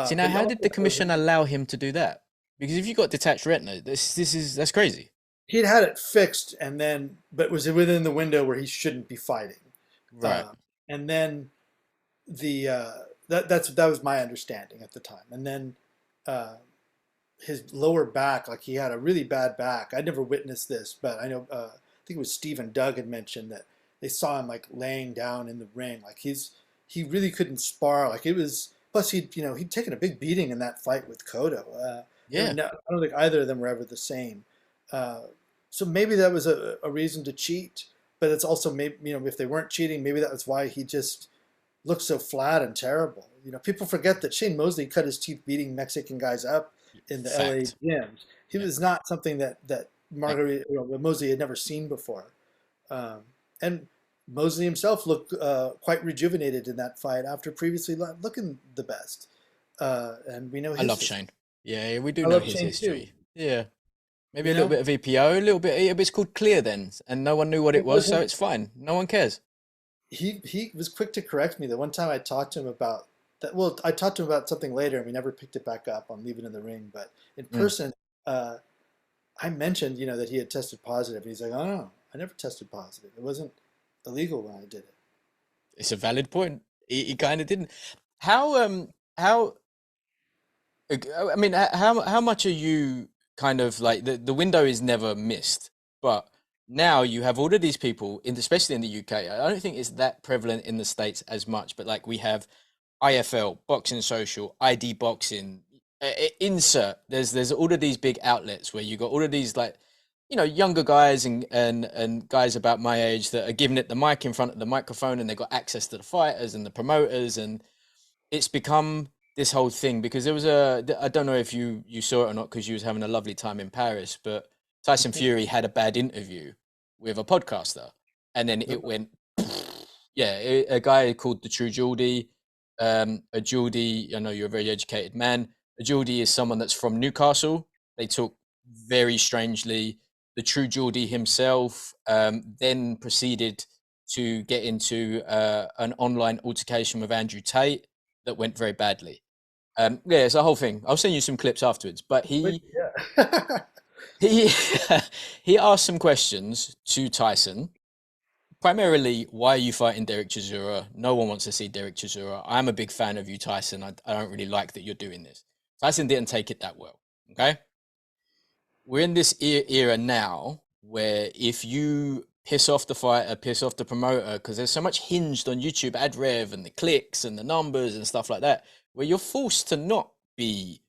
See, now, but he how also did the commission allow him to do that? Because if you got detached retina, that's crazy. he'd had it fixed, and then but it was within the window where he shouldn't be fighting. Right. Uh, and then the that was my understanding at the time. And then uh, his lower back, like he had a really bad back. I never witnessed this, but I know I think it was Steve and Doug had mentioned that they saw him like laying down in the ring, like he really couldn't spar. Like it was. Plus, he'd taken a big beating in that fight with Cotto. Yeah. I don't think either of them were ever the same. Uh, so maybe that was a reason to cheat, but it's also maybe if they weren't cheating, maybe that was why he just looked so flat and terrible. People forget that Shane Mosley cut his teeth beating Mexican guys up in the LA Fact. gyms. He Yeah. was not something that Like, Mosley had never seen before. And Mosley himself looked quite rejuvenated in that fight after previously looking the best. And we know I his love history. Shane. Yeah, we do I know love his Shane too. history. Yeah. Maybe a You little know, bit of EPO, a little bit. It's called Clear then, and no one knew what it it was, so wasn't. it's fine. No one cares. He was quick to correct me. The one time I talked to him about that, well, I talked to him about something later, and we never picked it back up on Leaving in the Ring. But in Mm. person, uh, I mentioned, that he had tested positive. And he's like, "Oh no, I never tested positive. It wasn't illegal when I did it." It's a valid point. He kind of didn't. How I mean, how much are you kind of like the window is never missed, but now you have all of these people, especially in the UK. I don't think it's that prevalent in the States as much, but like we have IFL, Boxing Social, ID Boxing, insert. There's all of these big outlets where you got all of these like younger guys and guys about my age that are giving it the mic in front of the microphone, and they got access to the fighters and the promoters, and it's become this whole thing because there was I don't know if you saw it or not because you was having a lovely time in Paris, but Tyson Fury had a bad interview with a podcaster, and then it went yeah, a guy called the True Geordie. A Geordie, I know you're a very educated man. A Geordie is someone that's from Newcastle. They took very strangely the True Geordie himself, then proceeded to get into an online altercation with Andrew Tate that went very badly. Yeah, it's a whole thing. I'll send you some clips afterwards. But But he yeah, he he asked some questions to Tyson, primarily, why are you fighting Derek Chisora? No one wants to see Derek Chisora. I'm a big fan of you, Tyson. I don't really like that you're doing this. Tyson didn't take it that well. Okay. We're in this era now where if you piss off the fighter, piss off the promoter, because there's so much hinged on YouTube ad rev and the clicks and the numbers and stuff like that, where you're forced to not be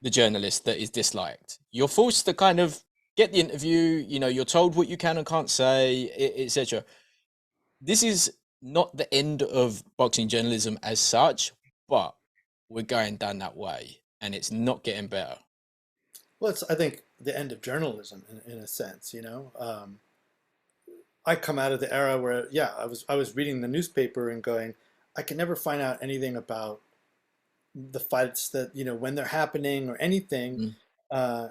the journalist that is disliked. You're forced to kind of get the interview, you're told what you can and can't say, etc. This is not the end of boxing journalism as such, but we're going down that way and it's not getting better. Well, it's I think the end of journalism in a sense. I come out of the era where yeah, I was reading the newspaper and going, I can never find out anything about the fights that when they're happening or anything. Mm, Uh,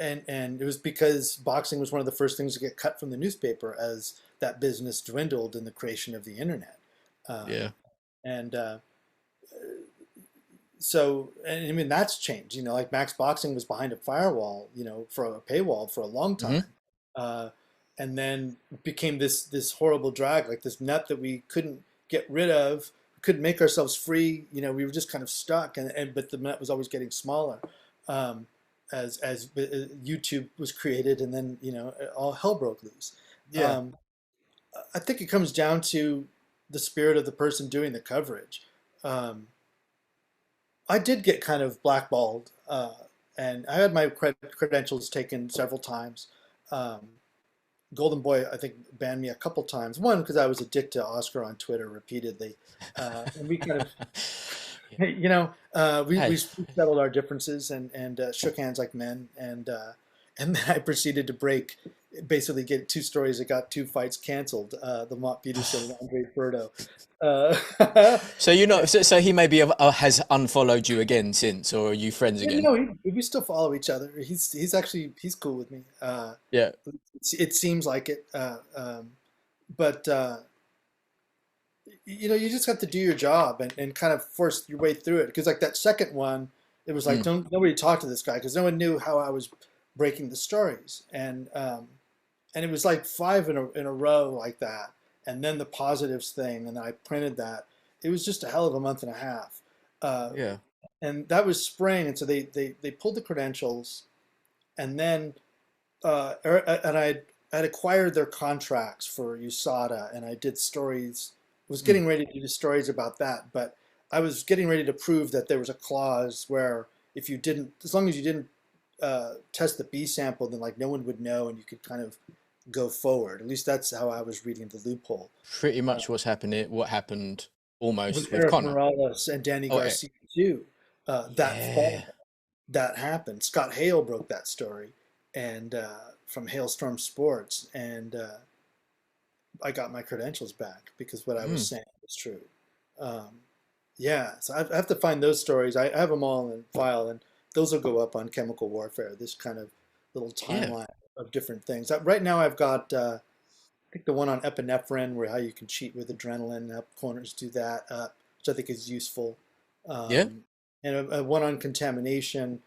and it was because boxing was one of the first things to get cut from the newspaper as that business dwindled in the creation of the internet. yeah. And So, and I mean, that's changed. Like Max Boxing was behind a firewall, for a paywall for a long Hmm. time, uh, and then became this horrible drag, like this net that we couldn't get rid of, we couldn't make ourselves free. We were just kind of stuck, and but the net was always getting smaller, um, as YouTube was created, and then all hell broke loose. Yeah. Um, I think it comes down to the spirit of the person doing the coverage. Um, I did get kind of blackballed, and I had my credentials taken several times. Um, Golden Boy, I think, banned me a couple times. One because I was a dick to Oscar on Twitter repeatedly, and we kind of, Yeah. we Hey, settled our differences and shook hands like men, and then I proceeded to basically get two stories that got two fights canceled. The Mont Peterson and Andre Berto. Uh, so so he maybe has unfollowed you again since, or are you friends Yeah, again? no, we still follow each other. He's cool with me. Yeah. It seems like it, but you just have to do your job and kind of force your way through it. Because like that second one, it was like Mm, don't nobody talk to this guy because no one knew how I was breaking the stories, and it was like five in a row like that, and then the positives thing, and then I printed that. It was just a hell of a month and a half. Uh, yeah. and that was spring, and so they pulled the credentials, and then and I'd acquired their contracts for USADA, and I did stories. Was Mm, getting ready to do stories about that, but I was getting ready to prove that there was a clause where if you didn't, as long as you didn't test the B sample, then like no one would know, and you could kind of go forward. At least that's how I was reading the loophole. pretty much what's happening. What happened With almost with Eric Connor. Morales and Danny Oh, Garcia too. That yeah. fall, that happened. Scott Hale broke that story, and from Hailstorm Sports, and I got my credentials back because what I was Mm, saying was true. Um, yeah, so I have to find those stories. I have them all in file, and those will go up on Chemical Warfare. This kind of little yeah. timeline of different things. Right now, I've got I think the one on epinephrine, where how you can cheat with adrenaline, help corners do that, which I think is useful. Yeah. And a one on contamination,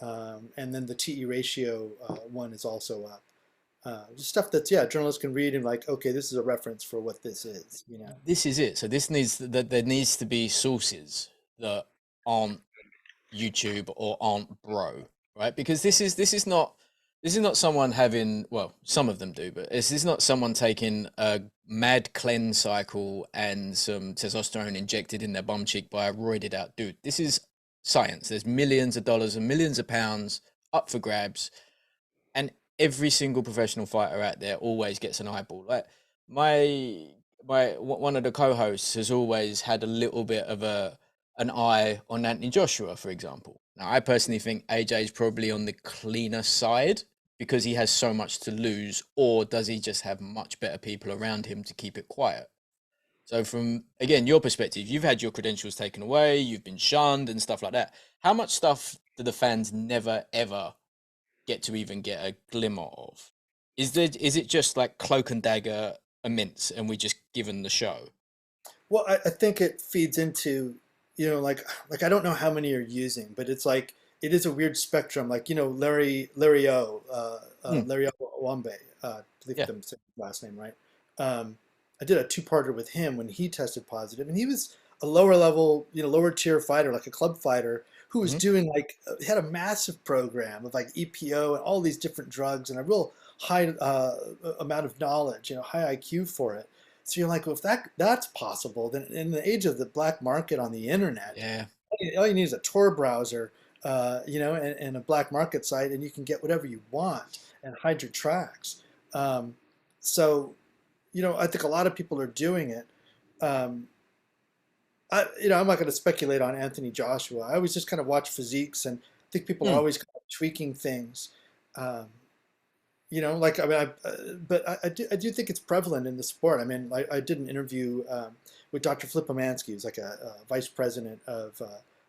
and then the TE ratio one is also up. Just stuff that's yeah, journalists can read and like, okay, this is a reference for what this is. This is it. So this needs that there needs to be sources that aren't YouTube or aren't bro, right? Because this is not someone having, well, some of them do, but this is not someone taking a mad cleanse cycle and some testosterone injected in their bum cheek by a roided out dude. This is science. There's millions of dollars and millions of pounds up for grabs, and every single professional fighter out there always gets an eyeball. Like my one of the co-hosts has always had a little bit of an eye on Anthony Joshua, for example. Now, I personally think AJ is probably on the cleaner side because he has so much to lose, or does he just have much better people around him to keep it quiet? So, from again your perspective, you've had your credentials taken away, you've been shunned and stuff like that. How much stuff do the fans never ever get to even get a glimmer of? Is it just like cloak and dagger immense and we just given the show? Well, I think it feeds into, like I don't know how many you're using, but it's like it is a weird spectrum. Like Larry O, Hmm, Larry Wambe, I believe yeah. I'm saying his last name right. Um, I did a two-parter with him when he tested positive, and he was a lower level, lower tier fighter, like a club fighter, who was Hmm. doing like he had a massive program of like EPO and all these different drugs and a real high amount of knowledge, high IQ for it. So you're like, well, if that's possible, then in the age of the black market on the internet, Yeah. all you need is a Tor browser, and a black market site, and you can get whatever you want and hide your tracks. Um, so, I think a lot of people are doing it. Um, I'm not going to speculate on Anthony Joshua. I always just kind of watch physiques and think people are Hmm. always kind of tweaking things. Um, like I mean, but I do think it's prevalent in the sport. I mean, I did an interview with Dr. Flip Omansky, who's like a vice president of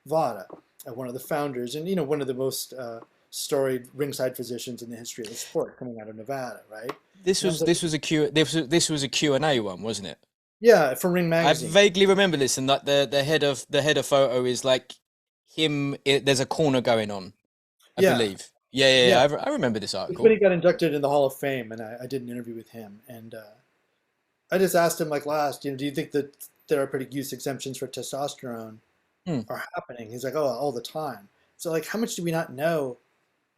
VADA, one of the founders, and one of the most storied ringside physicians in the history of the sport, coming out of Nevada, right? This And I was was like, this was a Q this was a Q&A one, wasn't it? yeah, for Ring I Magazine. vaguely remember this, and like the header photo is like him. There's a corner going on, I Yeah, believe. Yeah, yeah, yeah. yeah. I remember this It's when article. he got inducted in the Hall of Fame, and I did an interview with him, and I just asked him like last, do you think that therapeutic use exemptions for testosterone Hmm. are happening? He's like, oh, all the time. So like, how much do we not know?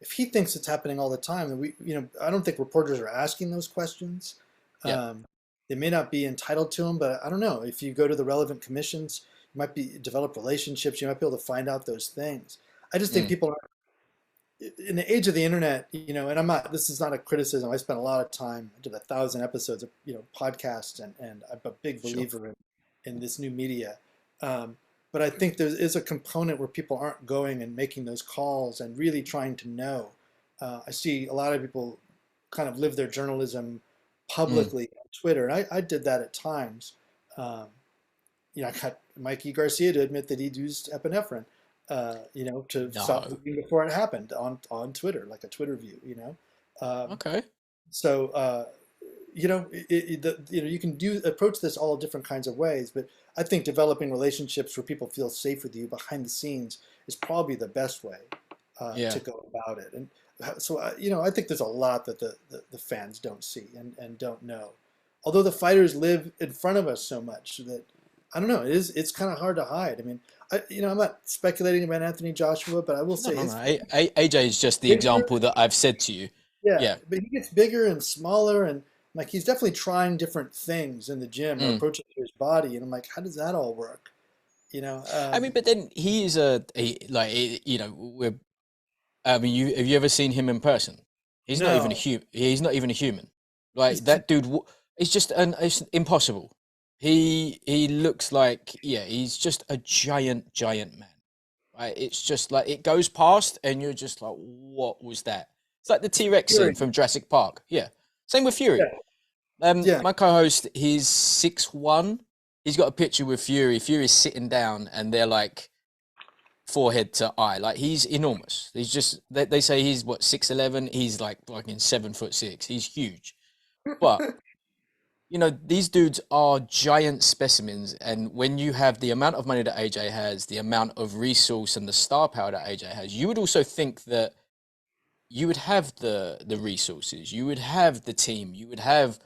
If he thinks it's happening all the time, then I don't think reporters are asking those questions. Yeah. Um, they may not be entitled to them, but I don't know. If you go to the relevant commissions, you might develop relationships. You might be able to find out those things. I just think Hmm. people are in the age of the internet, and this is not a criticism. I spent a lot of time, I did 1,000 episodes of, podcasts, and I'm a big Sure. believer in this new media. Um, but I think there is a component where people aren't going and making those calls and really trying to know. I see a lot of people kind of live their journalism Hmm. publicly on Twitter, and I did that at times. Um, I got Mikey Garcia to admit that he'd used epinephrine, to stop No. bleeding before it happened on Twitter, like a Twitter view. Um, Okay. so, you can approach this all different kinds of ways, but I think developing relationships where people feel safe with you behind the scenes is probably the best way Yeah. to go about it. And so, I think there's a lot that the fans don't see and don't know. Although the fighters live in front of us so much that I don't know, it's kind of hard to hide. I mean, I'm not speculating about Anthony Joshua, but I will No, say no, no. his AJ is just the bigger. example that I've said to you. Yeah, Yeah. but he gets bigger and smaller, and like he's definitely trying different things in the gym or Mm. approaching to his body. And I'm like, how does that all work? You know, I mean, but then he is we're. I mean, have you ever seen him in person? He's not even a no, human. He's not even a human. he's Like too. that dude. It's just it's impossible. He looks like, yeah. He's just a giant man. Right? It's just like it goes past, and you're just like, what was that? It's like the It's T Rex scene Fury. from Jurassic Park. Yeah. Same with Fury. Yeah, yeah. My co-host, he's 6'1". He's got a picture with Fury. Fury's sitting down, and they're like forehead to eye. Like he's enormous. He's just they say he's what 6'11". He's like fucking 7'6". He's huge. But these dudes are giant specimens, and when you have the amount of money that AJ has, the amount of resource and the star power that AJ has, you would also think that you would have the resources, you would have the team, you would have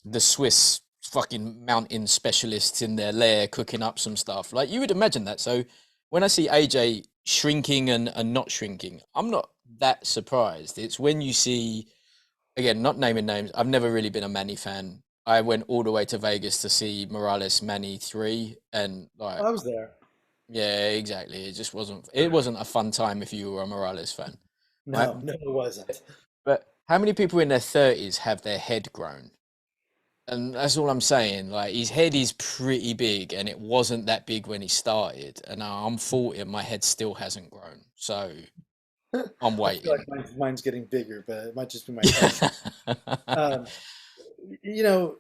the Swiss fucking mountain specialists in their lair cooking up some stuff. Like you would imagine that. So when I see AJ shrinking and not shrinking, I'm not that surprised. It's when you see, again, not naming names, I've never really been a Manny fan. I went all the way to Vegas to see Morales Manny 3, and like, I was there. yeah, exactly. It wasn't a fun time if you were a Morales fan, right? No, no, it wasn't. But how many people in their 30s have their head grown? And that's all I'm saying. Like his head is pretty big, and it wasn't that big when he started. And now I'm 40, and my head still hasn't grown. So I'm I feel like waiting. mine's getting bigger, but it might just be my head. Yeah. Um, you know,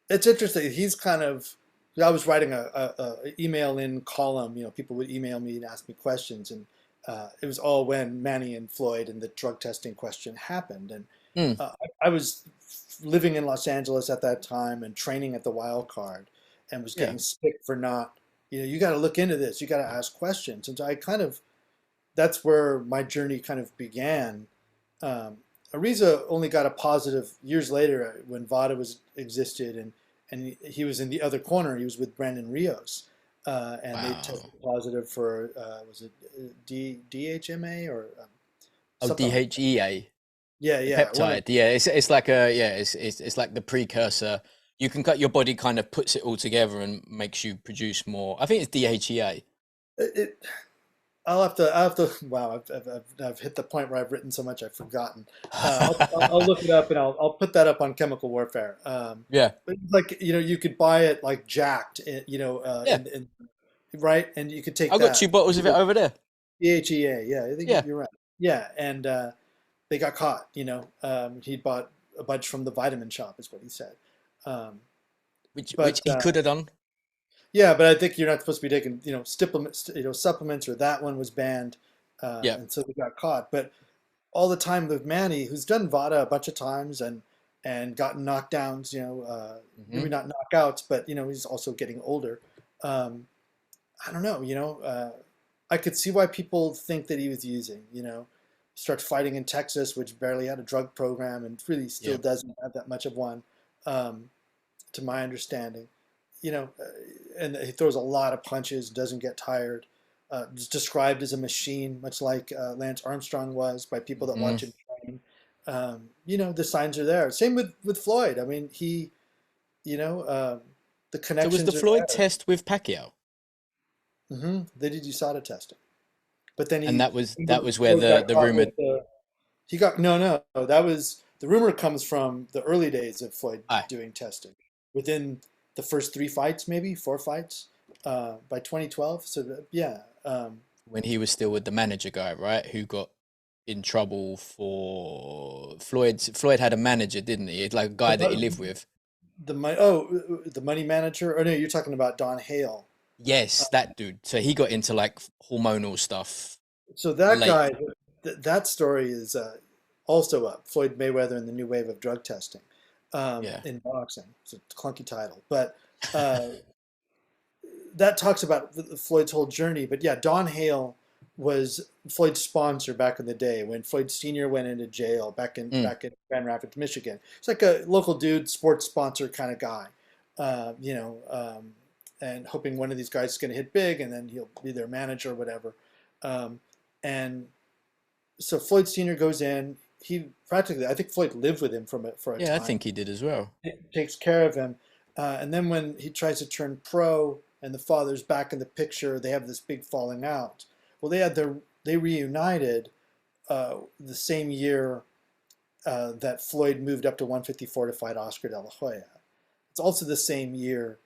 it's interesting. He's kind of. I was writing a email in column. People would email me and ask me questions, and it was all when Manny and Floyd and the drug testing question happened. And Mm, I was living in Los Angeles at that time and training at the Wild Card, and was yeah. getting sick for not. You got to look into this. You got to ask questions. And so I kind of that's where my journey kind of began. Um, Ariza only got a positive years later when VADA was existed, and he was in the other corner. He was with Brandon Rios, and they tested Wow. positive for was it DHMA or Oh, something like that. DHEA, Yeah, the yeah, one of peptide. Yeah, it's like a yeah, it's like the precursor. You can cut your body kind of puts it all together and makes you produce more. I think it's DHEA. it. I'll have to. Wow, I've hit the point where I've written so much I've forgotten. I'll look it up and I'll put that up on Chemical Warfare. Yeah, But like you could buy it like jacked, yeah. in right, and you could take I've got that. two bottles of it over there. DHEA, yeah, I think Yeah, you're right. Yeah, and they got caught. He'd bought a bunch from the vitamin shop, is what he said. Um, which but he could have done. yeah, but I think you're not supposed to be taking, supplements, supplements, or that one was banned, Yeah. and so they got caught. But all the time with Manny, who's done VADA a bunch of times and gotten knockdowns, maybe Hmm. not knockouts, but he's also getting older. Um, I don't know, I could see why people think that he was using, start fighting in Texas, which barely had a drug program and really still Yeah. doesn't have that much of one, um, to my understanding. And he throws a lot of punches, doesn't get tired. Is described as a machine, much like Lance Armstrong was by people that Hmm. watch him train. The signs are there. Same with Floyd. I mean, you know, um, the So was the connections are Floyd there. test with Pacquiao, They did USADA testing, but then and he that was where Floyd got the caught rumor. with the he got no, that was the rumor comes from the early days of Floyd Ah, doing testing within the first three fights, maybe four fights, by 2012. So yeah, when he was still with the manager guy, right? Who got in trouble for Floyd had a manager, didn't he? Like a guy that he the lived with. the money manager. Oh no, you're talking about Don Hale. Yes, that dude. So he got into like hormonal stuff So that late. guy, that story is also up. Floyd Mayweather and the new wave of drug testing, Yeah. in boxing. It's a clunky title, but uh, that talks about Floyd's whole journey. But yeah, Don Hale was Floyd's sponsor back in the day when Floyd Sr. went into jail Mm. back in Grand Rapids, Michigan. It's like a local dude, sports sponsor kind of guy, uh, you know, um, and hoping one of these guys is going to hit big, and then he'll be their manager or whatever. Um, and so Floyd Sr. goes in. He practically, I think Floyd lived with him for a Yeah, I time, think he did as well. takes care of him. And then when he tries to turn pro and the father's back in the picture, they have this big falling out. Well, they reunited the same year that Floyd moved up to 154 to fight Oscar De La Hoya. It's also the same year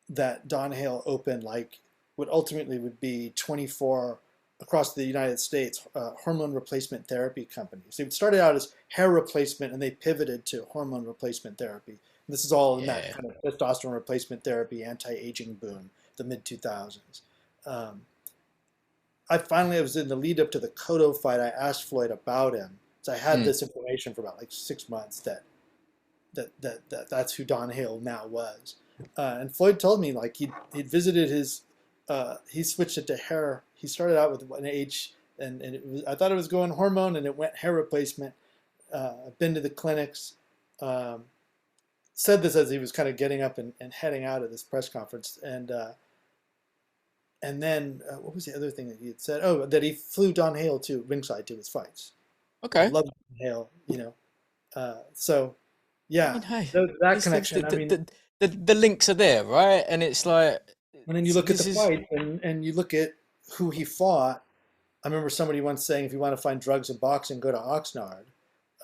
that Don Hale opened like what ultimately would be 24 across the United States hormone replacement therapy companies. They started out as hair replacement and they pivoted to hormone replacement therapy. And this is all in that Yeah. kind of testosterone replacement therapy, anti-aging boom, the mid 2000s. Um, I was in the lead up to the Cotto fight. I asked Floyd about him. So I had Mm. this information for about like 6 months that's who Don Hale now was. And Floyd told me like he'd visited his he switched it to hair. He started out with an H and I thought it was going hormone and it went hair replacement. I've been to the clinics. Um, Said this as he was kind of getting up and heading out of this press conference and then what was the other thing that he had said? Oh, that he flew Don Hale to ringside to his fights. He Okay. loved Don Hale. So I yeah, mean, hey, that it's connection. I mean, the links are there, right? And it's like and then you look at the this is fights and you look at who he fought. I remember somebody once saying, if you want to find drugs in boxing, go to Oxnard.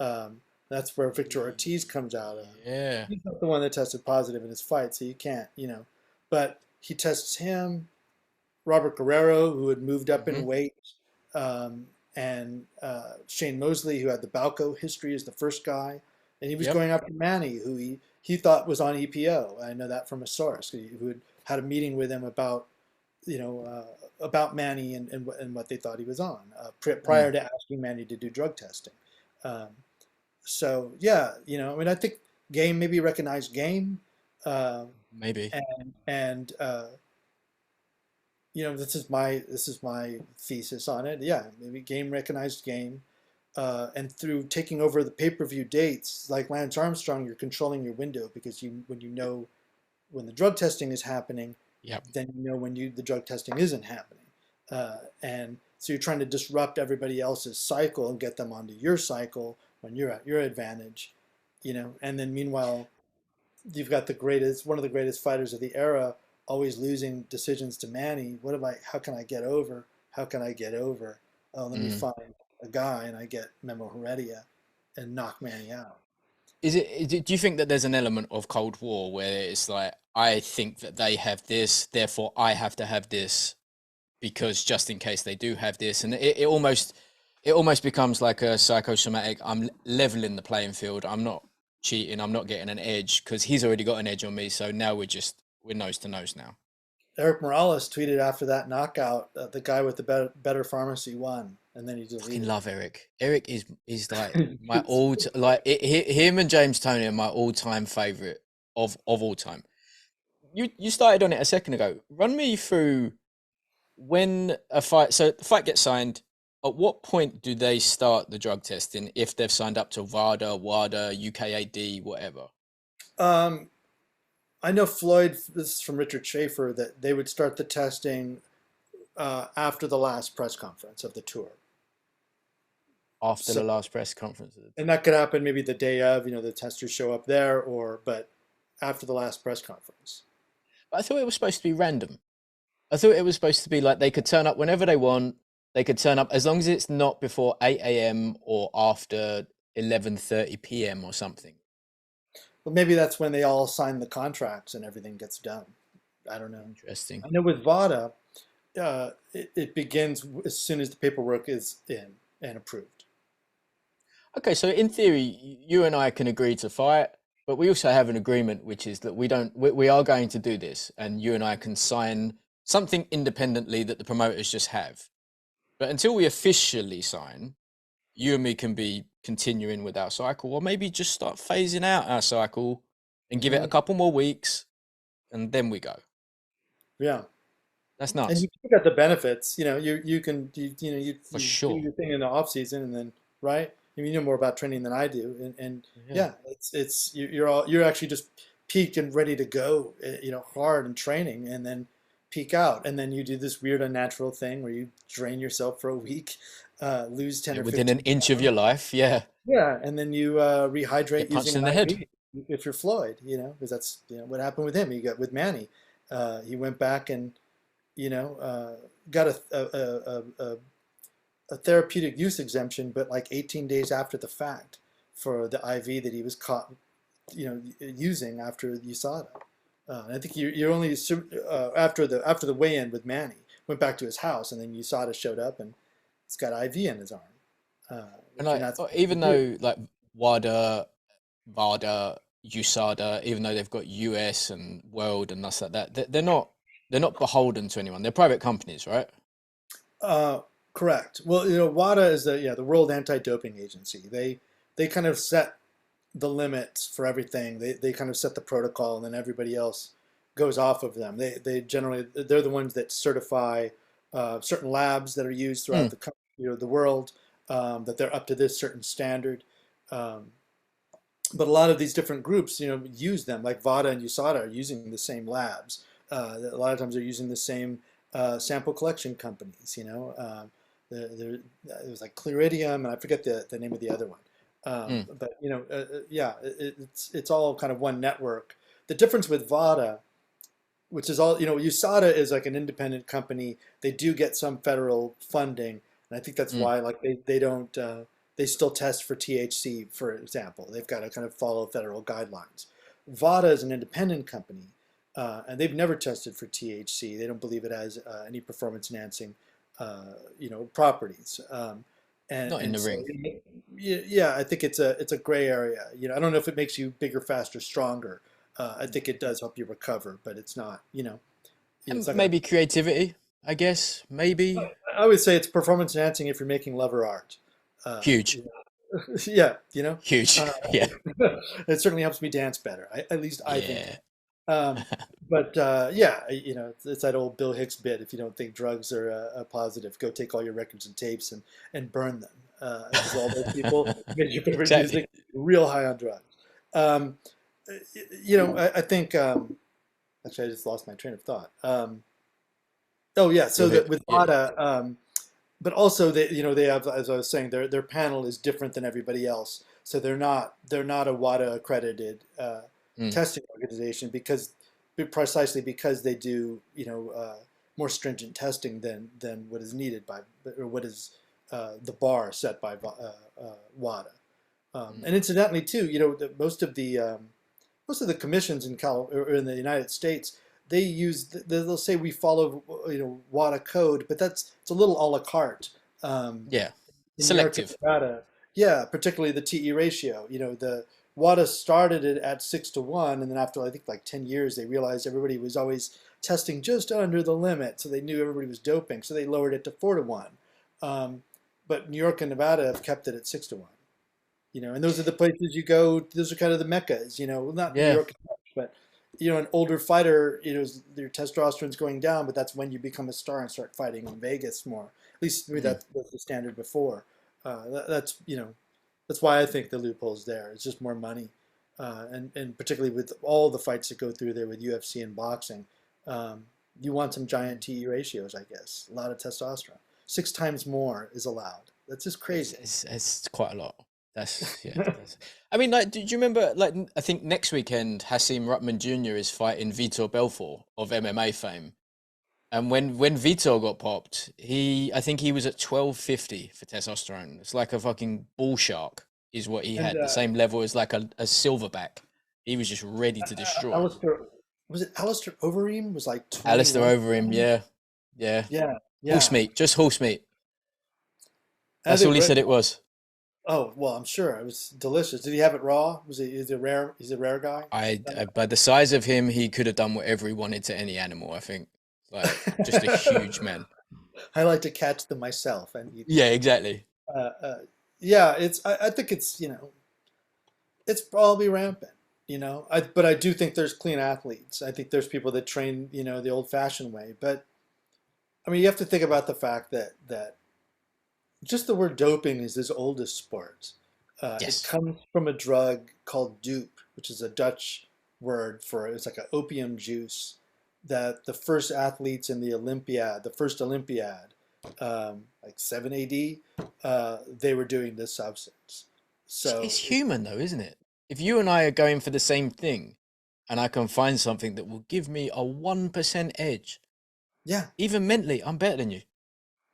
Um, that's where Victor Ortiz comes out of. yeah. He's not the one that tested positive in his fight, so you can't. But he tests him, Robert Guerrero, who had moved up in Hmm. weight, um, and Shane Mosley, who had the Balco history as the first guy. And he was Yep. going after Manny, who he thought was on EPO. I know that from a source who had a meeting with him about Manny and what they thought he was on Mm. prior to asking Manny to do drug testing. Um, so yeah, I mean, I think game maybe recognized game, uh, Maybe. and this is my thesis on it. Yeah, maybe game recognized game. and through taking over the pay-per-view dates, like Lance Armstrong, you're controlling your window because when you know when the drug testing is happening, Yep. then you know when the drug testing isn't happening, and so you're trying to disrupt everybody else's cycle and get them onto your cycle when you're at your advantage, and then meanwhile you've got one of the greatest fighters of the era, always losing decisions to Manny. How can I get over? How can I get over? Oh, let me Mm. find a guy and I get Memo Heredia and knock Manny out. Do you think that there's an element of Cold War where it's like, I think that they have this, therefore I have to have this because just in case they do have this, and it almost becomes like a psychosomatic. I'm leveling the playing field. I'm not cheating. I'm not getting an edge because he's already got an edge on me. So now we're nose to nose now. Eric Morales tweeted after that knockout, the guy with the better pharmacy won, and then he Fucking deleted love Eric. Eric is like my it. him and James Toney are my all time favorite of all time. You started on it a second ago. Run me through when a fight. So the fight gets signed. At what point do they start the drug testing? If they've signed up to VADA, WADA, UKAD, whatever. um, I know Floyd, this is from Richard Schaefer, that they would start the testing after the last press conference of the tour. After So, the last press conference of the and tour. that could happen maybe the day of, the testers show up there, but after the last press conference. But I thought it was supposed to be random. I thought it was supposed to be like they could turn up whenever they want. They could turn up as long as it's not before 8 a.m. or after 11:30 p.m. or something. But maybe that's when they all sign the contracts and everything gets done. I don't know. Interesting. I know with VADA, it begins as soon as the paperwork is in and approved. Okay, so in theory, you and I can agree to fight, but we also have an agreement, which is that we are going to do this, and you and I can sign something independently that the promoters just have. But until we officially sign, you and me can be continuing with our cycle, or maybe just start phasing out our cycle and give it a Mhm. couple more weeks, and then we go. Yeah. That's And nuts, you got the benefits. You can for you do sure. your thing in the off season, and then right. I mean, you know more about training than I do, and Yeah. yeah, you're actually just peak and ready to go, hard in training, and then peak out, and then you do this weird unnatural thing where you drain yourself for a week, lose 10 Yeah, or within an 15 inch of pounds. your life. Yeah, Yeah, and then you rehydrate get using punched an in the head. IV if you're Floyd, because that's what happened with him. He got with Manny. He went back and you know, got a therapeutic use exemption, but like 18 days after the fact for the IV that he was caught, using after USADA. I think you're only after the weigh-in with Manny went back to his house, and then USADA showed up and he's got IV in his arm, And which you're like, not supposed to even do. though like WADA, VADA, USADA, even though they've got US and World and stuff like that, they're not beholden to anyone. They're private companies, right? Uh, Correct. Well, WADA is the World Anti-Doping Agency. They kind of set the limits for everything. They kind of set the protocol, and then everybody else goes off of them. They're the ones that certify certain labs that are used Hmm. throughout the world, that they're up to this certain standard. Um, but a lot of these different groups, use them. Like VADA and USADA are using the same labs. A lot of times they're using the same sample collection companies. It was like Clearidium, and I forget the name of the other one. Hmm. But yeah, it's all kind of one network. The difference with VADA, which is all USADA is like an independent company. They do get some federal funding, and I think that's Hmm. why like they don't they still test for THC, for example. They've got to kind of follow federal guidelines. VADA is an independent company, and they've never tested for THC. They don't believe it has any performance enhancing properties. And Not in and the so ring. yeah, I think it's a gray area. I don't know if it makes you bigger, faster, stronger. I think it does help you recover, but it's not, it's And not gonna. maybe creativity, I guess. Maybe I would say it's performance enhancing if you're making love or art. huge, Yeah, huge. uh, Yeah, it certainly helps me dance better. At least I think. yeah. But yeah, it's that old Bill Hicks bit. If you don't think drugs are a positive, go take all your records and tapes and burn them. because all those people made your favorite Exactly. music real high on drugs. Um, I think actually I just lost my train of thought. Oh yeah, so You're that hit. with Yeah. WADA, but also they have, as I was saying, their panel is different than everybody else. So they're not a WADA accredited Mm, testing organization because precisely because they do more stringent testing than what is needed by or what is the bar set by WADA. mm. And incidentally, too, most of the commissions or in the United States, they'll say we follow WADA code, but it's a little a la carte. Um, Yeah. in New York and Selective. Nevada, yeah, particularly the TE ratio. The WADA started it at 6-1, and then after I think like 10 years, they realized everybody was always testing just under the limit, so they knew everybody was doping, so they lowered it to 4-1. Um, but New York and Nevada have kept it at 6-1. And those are the places you go. Those are kind of the meccas. Well, not New Yeah. York, but an older fighter, your testosterone's going down, but that's when you become a star and start fighting in Vegas more. At least maybe Mm. that was the standard before. That's why I think the loophole's there. It's just more money, and particularly with all the fights that go through there with UFC and boxing, um, you want some giant Mm. TE ratios, I guess. A lot of testosterone. 6 times more is allowed. That's just It's, crazy. it's it's quite a lot. That's yeah. That's. I mean, like, do you remember? Like, I think next weekend, Hasim Rutman Jr. is fighting Vitor Belfort of MMA fame. And when Vitor got popped, I think he was at 1250 for testosterone. It's like a fucking bull shark, is what he And had. The same level as like a silverback. He was just ready to destroy. Alistair, was it Alistair Overeem was like Alistair 21? over him, yeah, yeah. Yeah, Horse yeah. meat, just horse meat. I That's all think, he said it was. oh, well, I'm sure it was delicious. Did he have it raw? Is it rare? He's a rare guy? By the size of him, he could have done whatever he wanted to any animal. I think, like, just a huge man. I like to catch them myself and eat them. Yeah, exactly. Uh, uh, yeah, I think it's probably rampant, but I do think there's clean athletes. I think there's people that train, the old-fashioned way. But I mean, you have to think about the fact that just the word doping is as old as sports. It Yes. comes from a drug called dupe, which is a Dutch word for it's like an opium juice that the first athletes in the first Olympiad, like 7 AD, they were doing this substance. It's So human though, isn't it? If you and I are going for the same thing, and I can find something that will give me a 1% edge, yeah, even mentally, I'm better than you.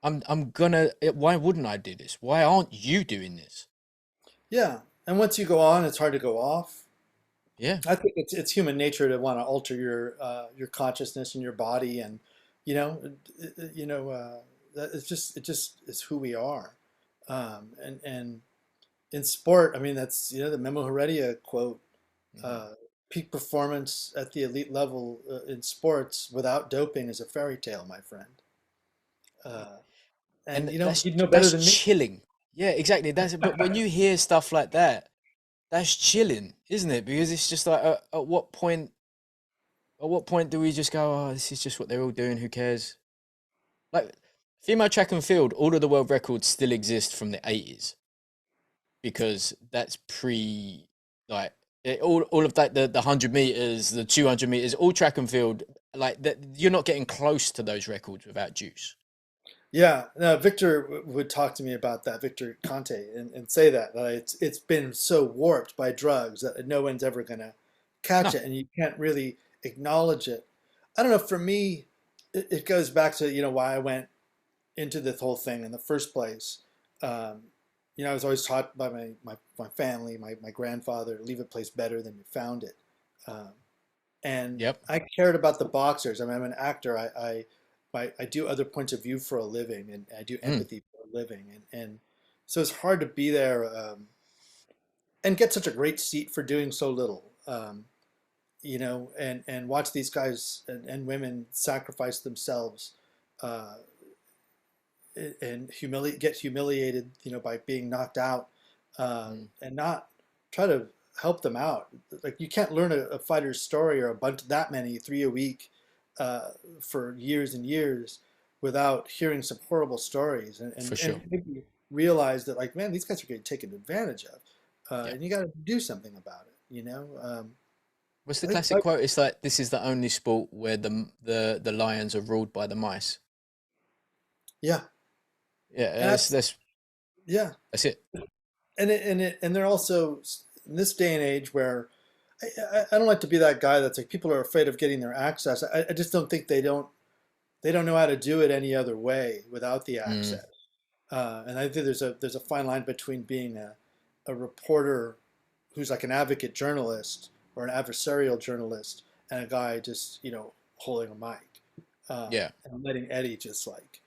I'm gonna. Why wouldn't I do this? Why aren't you doing this? yeah. And once you go on, it's hard to go off. Yeah. I think it's human nature to want to alter your consciousness and your body, and you know, it just is who we are. And in sport, I mean, that's the Memo Heredia quote: Mhm. uh, "Peak performance at the elite level in sports without doping is a fairy tale, my friend." Uh, and And that's he'd know better that's than me. chilling. Yeah, exactly. That's but when you hear stuff like that, that's chilling, isn't it? Because it's just like at what point do we just go, oh, this is just what they're all doing, who cares? Like female track and field, all of the world records still exist from the 80s because that's pre like all of that the 100 meters, the 200 meters, all track and field like that you're not getting close to those records without juice. Yeah, no, Victor would talk to me about that, Victor Conte, and say that it's been so warped by drugs that no one's ever gonna catch No. it, and you can't really acknowledge it. I don't know. For me, it goes back to why I went into this whole thing in the first place. Um, I was always taught by my family, my grandfather, leave a place better than you found it. Um, and Yep. I cared about the boxers. I mean, I'm an actor. I do other points of view for a living, and I do Mm, empathy for a living, and so it's hard to be there and get such a great seat for doing so little. And watch these guys and women sacrifice themselves uh, and get humiliated, by being knocked out, mm, and not try to help them out. Like you can't learn a fighter's story or a bunch that many 3 a week uh, for years and years without hearing some horrible stories. And, for and, sure. and maybe realized that like, man, these guys are getting taken advantage of, Yeah. and you got to do something about it. What's the I, classic quote? It's like this is the only sport where the lions are ruled by the mice. yeah, Yeah, and yeah, that's it. and they're also in this day and age where I don't like to be that guy that's like people are afraid of getting their access. I just don't think they don't know how to do it any other way without the Mm, access. And I think there's a fine line between being a reporter who's like an advocate journalist or an adversarial journalist and a guy just holding a mic yeah. and letting Eddie just like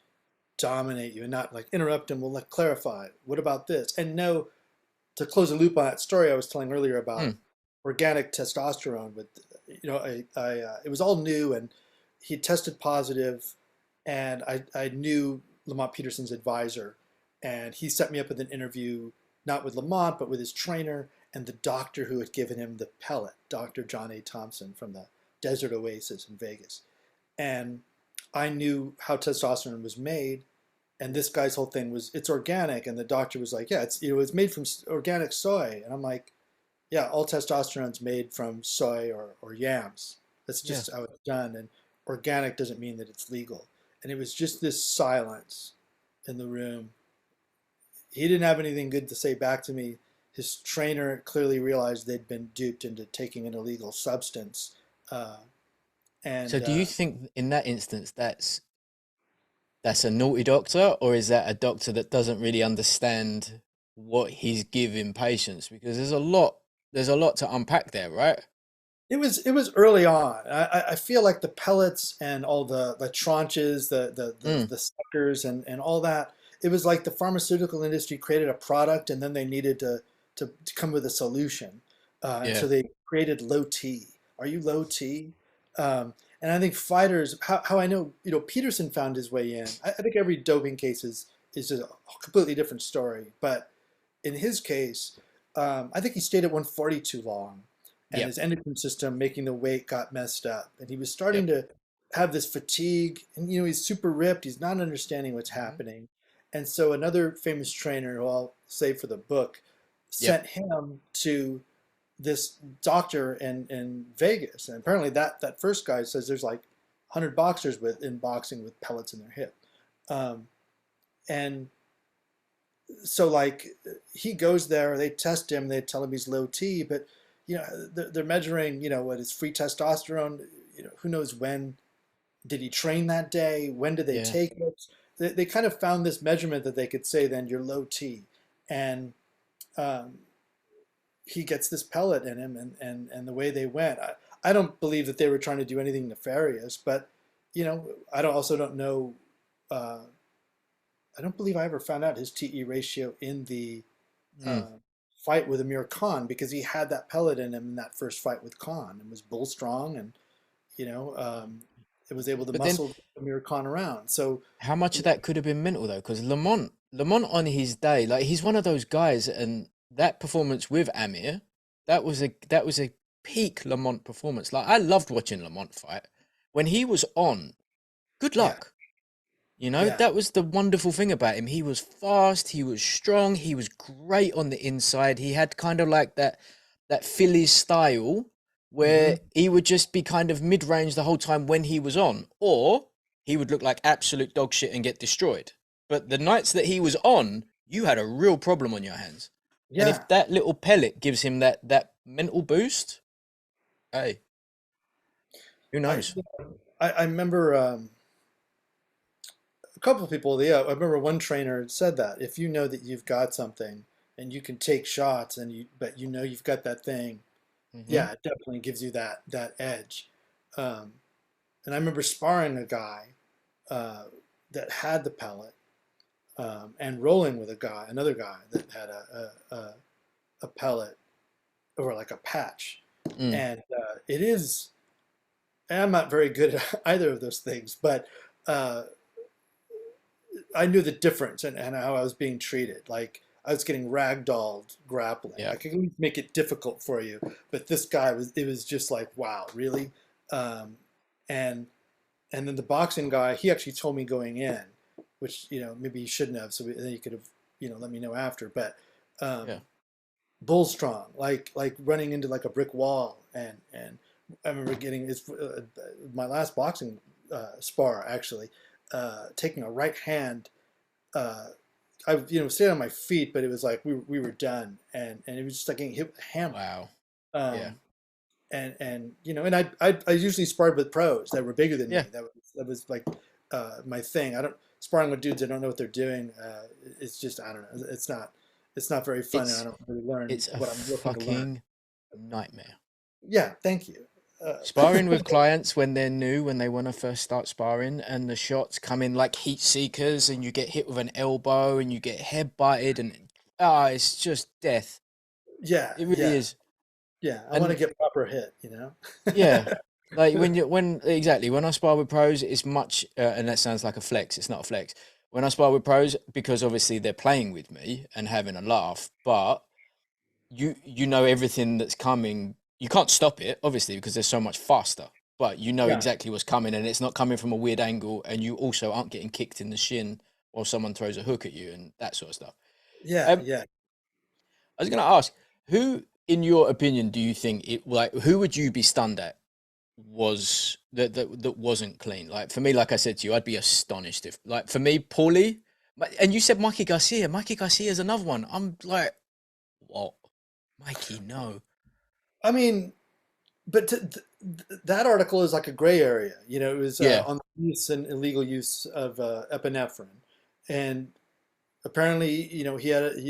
dominate you and not like interrupt him. Well, like clarify. What about this? And no, to close the loop on that story I was telling earlier about Mm, organic testosterone with it was all new and he tested positive and I knew Lamont Peterson's advisor and he set me up with an interview not with Lamont but with his trainer and the doctor who had given him the pellet, Dr. John A. Thompson from the Desert Oasis in Vegas. And I knew how testosterone was made and this guy's whole thing was it's organic and the doctor was like, yeah, it's made from organic soy. And I'm like, yeah, all testosterone's made from soy or yams. That's yeah. just how it's done. And organic doesn't mean that it's legal. And it was just this silence in the room. He didn't have anything good to say back to me. His trainer clearly realized they'd been duped into taking an illegal substance. Uh, So and do you think in that instance that's a naughty doctor, or is that a doctor that doesn't really understand what he's giving patients? Because there's a lot to unpack there, right? it was early on. I feel like the pellets and all the tranches, Mm, the suckers and all that. It was like the pharmaceutical industry created a product and then they needed to come with a solution, and yeah. so they created low T. Are you low T? And I think fighters. How I know Peterson found his way in. I think every doping case is just a completely different story, but in his case, I think he stayed at 140 too long, and Yep. his endocrine system, making the weight, got messed up, and he was starting Yep. to have this fatigue. And he's super ripped. He's not understanding what's Hmm. happening, and so another famous trainer, who I'll save for the book, Yep. sent him to this doctor in Vegas, and apparently that first guy says there's like 100 boxers in boxing with pellets in their hip, um, and so like he goes there, they test him, they tell him he's low T, but they're measuring what is free testosterone. Who knows when did he train that day? When did they Yeah. take it? They kind of found this measurement that they could say then you're low T, and um, he gets this pellet in him, and the way they went, I don't believe that they were trying to do anything nefarious, but I don't know. Uh, I don't believe I ever found out his TE ratio in the Mm. uh, fight with Amir Khan because he had that pellet in him in that first fight with Khan and was bull strong and you know um, it was able to But then muscle Amir Khan around. So how much of that could have been mental though? Because Lamont on his day, like he's one of those guys, and that performance with Amir, that was a peak Lamont performance. Like I loved watching Lamont fight when he was on. Good yeah, luck. yeah, That was the wonderful thing about him. He was fast, he was strong, he was great on the inside. He had kind of like that Phillies style hmm, where he would just be kind of mid-range the whole time when he was on, or he would look like absolute dog shit and get destroyed. But the nights that he was on, you had a real problem on your hands. And yeah. if that little pellet gives him that mental boost, hey, who I knows? I remember a couple of people. Yeah, I remember one trainer said that if you know that you've got something and you can take shots and but you've got that thing, Hmm. yeah, it definitely gives you that edge. Um, and I remember sparring a guy uh, that had the pellet and rolling with another guy that had a pellet or like a patch. Mm, And it is, and I'm not very good at either of those things, but uh, I knew the difference and how I was being treated. Like I was getting ragdolled grappling. yeah. I could at least make it difficult for you, but this guy it was just like, wow, really? Um, and and then the boxing guy, he actually told me going in, which maybe he shouldn't have. So then he could have let me know after. But Yeah. um, bull strong, like running into like a brick wall. And I remember getting my last boxing spar actually, taking a right hand. Uh, I stayed on my feet, but it was like we were done, and it was just like getting hit with a hammer. Wow. Yeah. Um, and I usually sparred with pros that were bigger than Yeah. me. That was like my thing. I don't sparring with dudes that don't know what they're doing. It's just I don't know. It's not very fun, and I It's don't really learn it's a what I'm looking to learn. fucking nightmare. Yeah, thank you. Sparring with clients when they're new, when they want to first start sparring, and the shots come in like heat seekers, and you get hit with an elbow, and you get head butted, and it's just death. Yeah, It really yeah, is. yeah. I want to And get proper hit. yeah, like when exactly when I spar with pros, it's much, and that sounds like a flex. It's not a flex. When I spar with pros, because obviously they're playing with me and having a laugh, but you know everything that's coming. You can't stop it, obviously, because they're so much faster. But you know Yeah, exactly what's coming, and it's not coming from a weird angle, and you also aren't getting kicked in the shin while someone throws a hook at you and that sort of stuff. yeah, Um, yeah. I was going to ask, who, in your opinion, do you think it like? Who would you be stunned at was that wasn't clean? Like for me, like I said to you, I'd be astonished if, like for me, Paulie, and you said Mikey Garcia. Mikey Garcia is another one. I'm like, what, Mikey? No. I mean, but that article is like a gray area. It was Yeah. on the use and illegal use of epinephrine, and apparently, he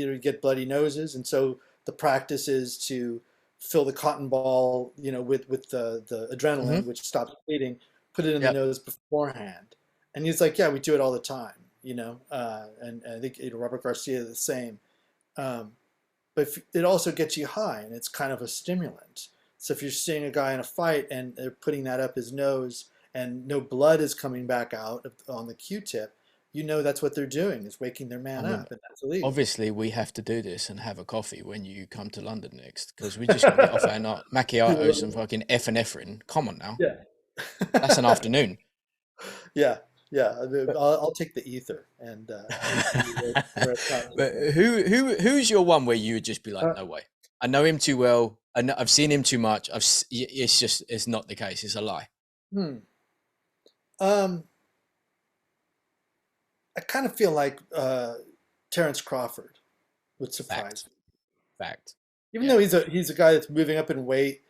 would get bloody noses, and so the practice is to fill the cotton ball, with the adrenaline, Hmm. which stops bleeding, put it in the Yep. nose beforehand. And he's like, yeah, we do it all the time, and I think Robert Garcia the same. Um, but it also gets you high, and it's kind of a stimulant. So if you're seeing a guy in a fight and they're putting that up his nose and no blood is coming back out on the Q-tip, that's what they're doing is waking their I man mean, up, and that's illegal. obviously, we have to do this and have a coffee when you come to London next because we just got to get off our macchiatos and fucking ephedrine. Come on now, Yeah. that's an afternoon. Yeah, yeah. But, I'll take the ether and see where it's at with but me. who's your one where you would just be like, Uh, no way. I know him too well. I've seen him too much. It's just it's not the case. It's a lie. hmm. Um, I kind of feel like Terrence Crawford would surprise Fact. me. Fact. Even Yeah. though he's a guy that's moving up in weight,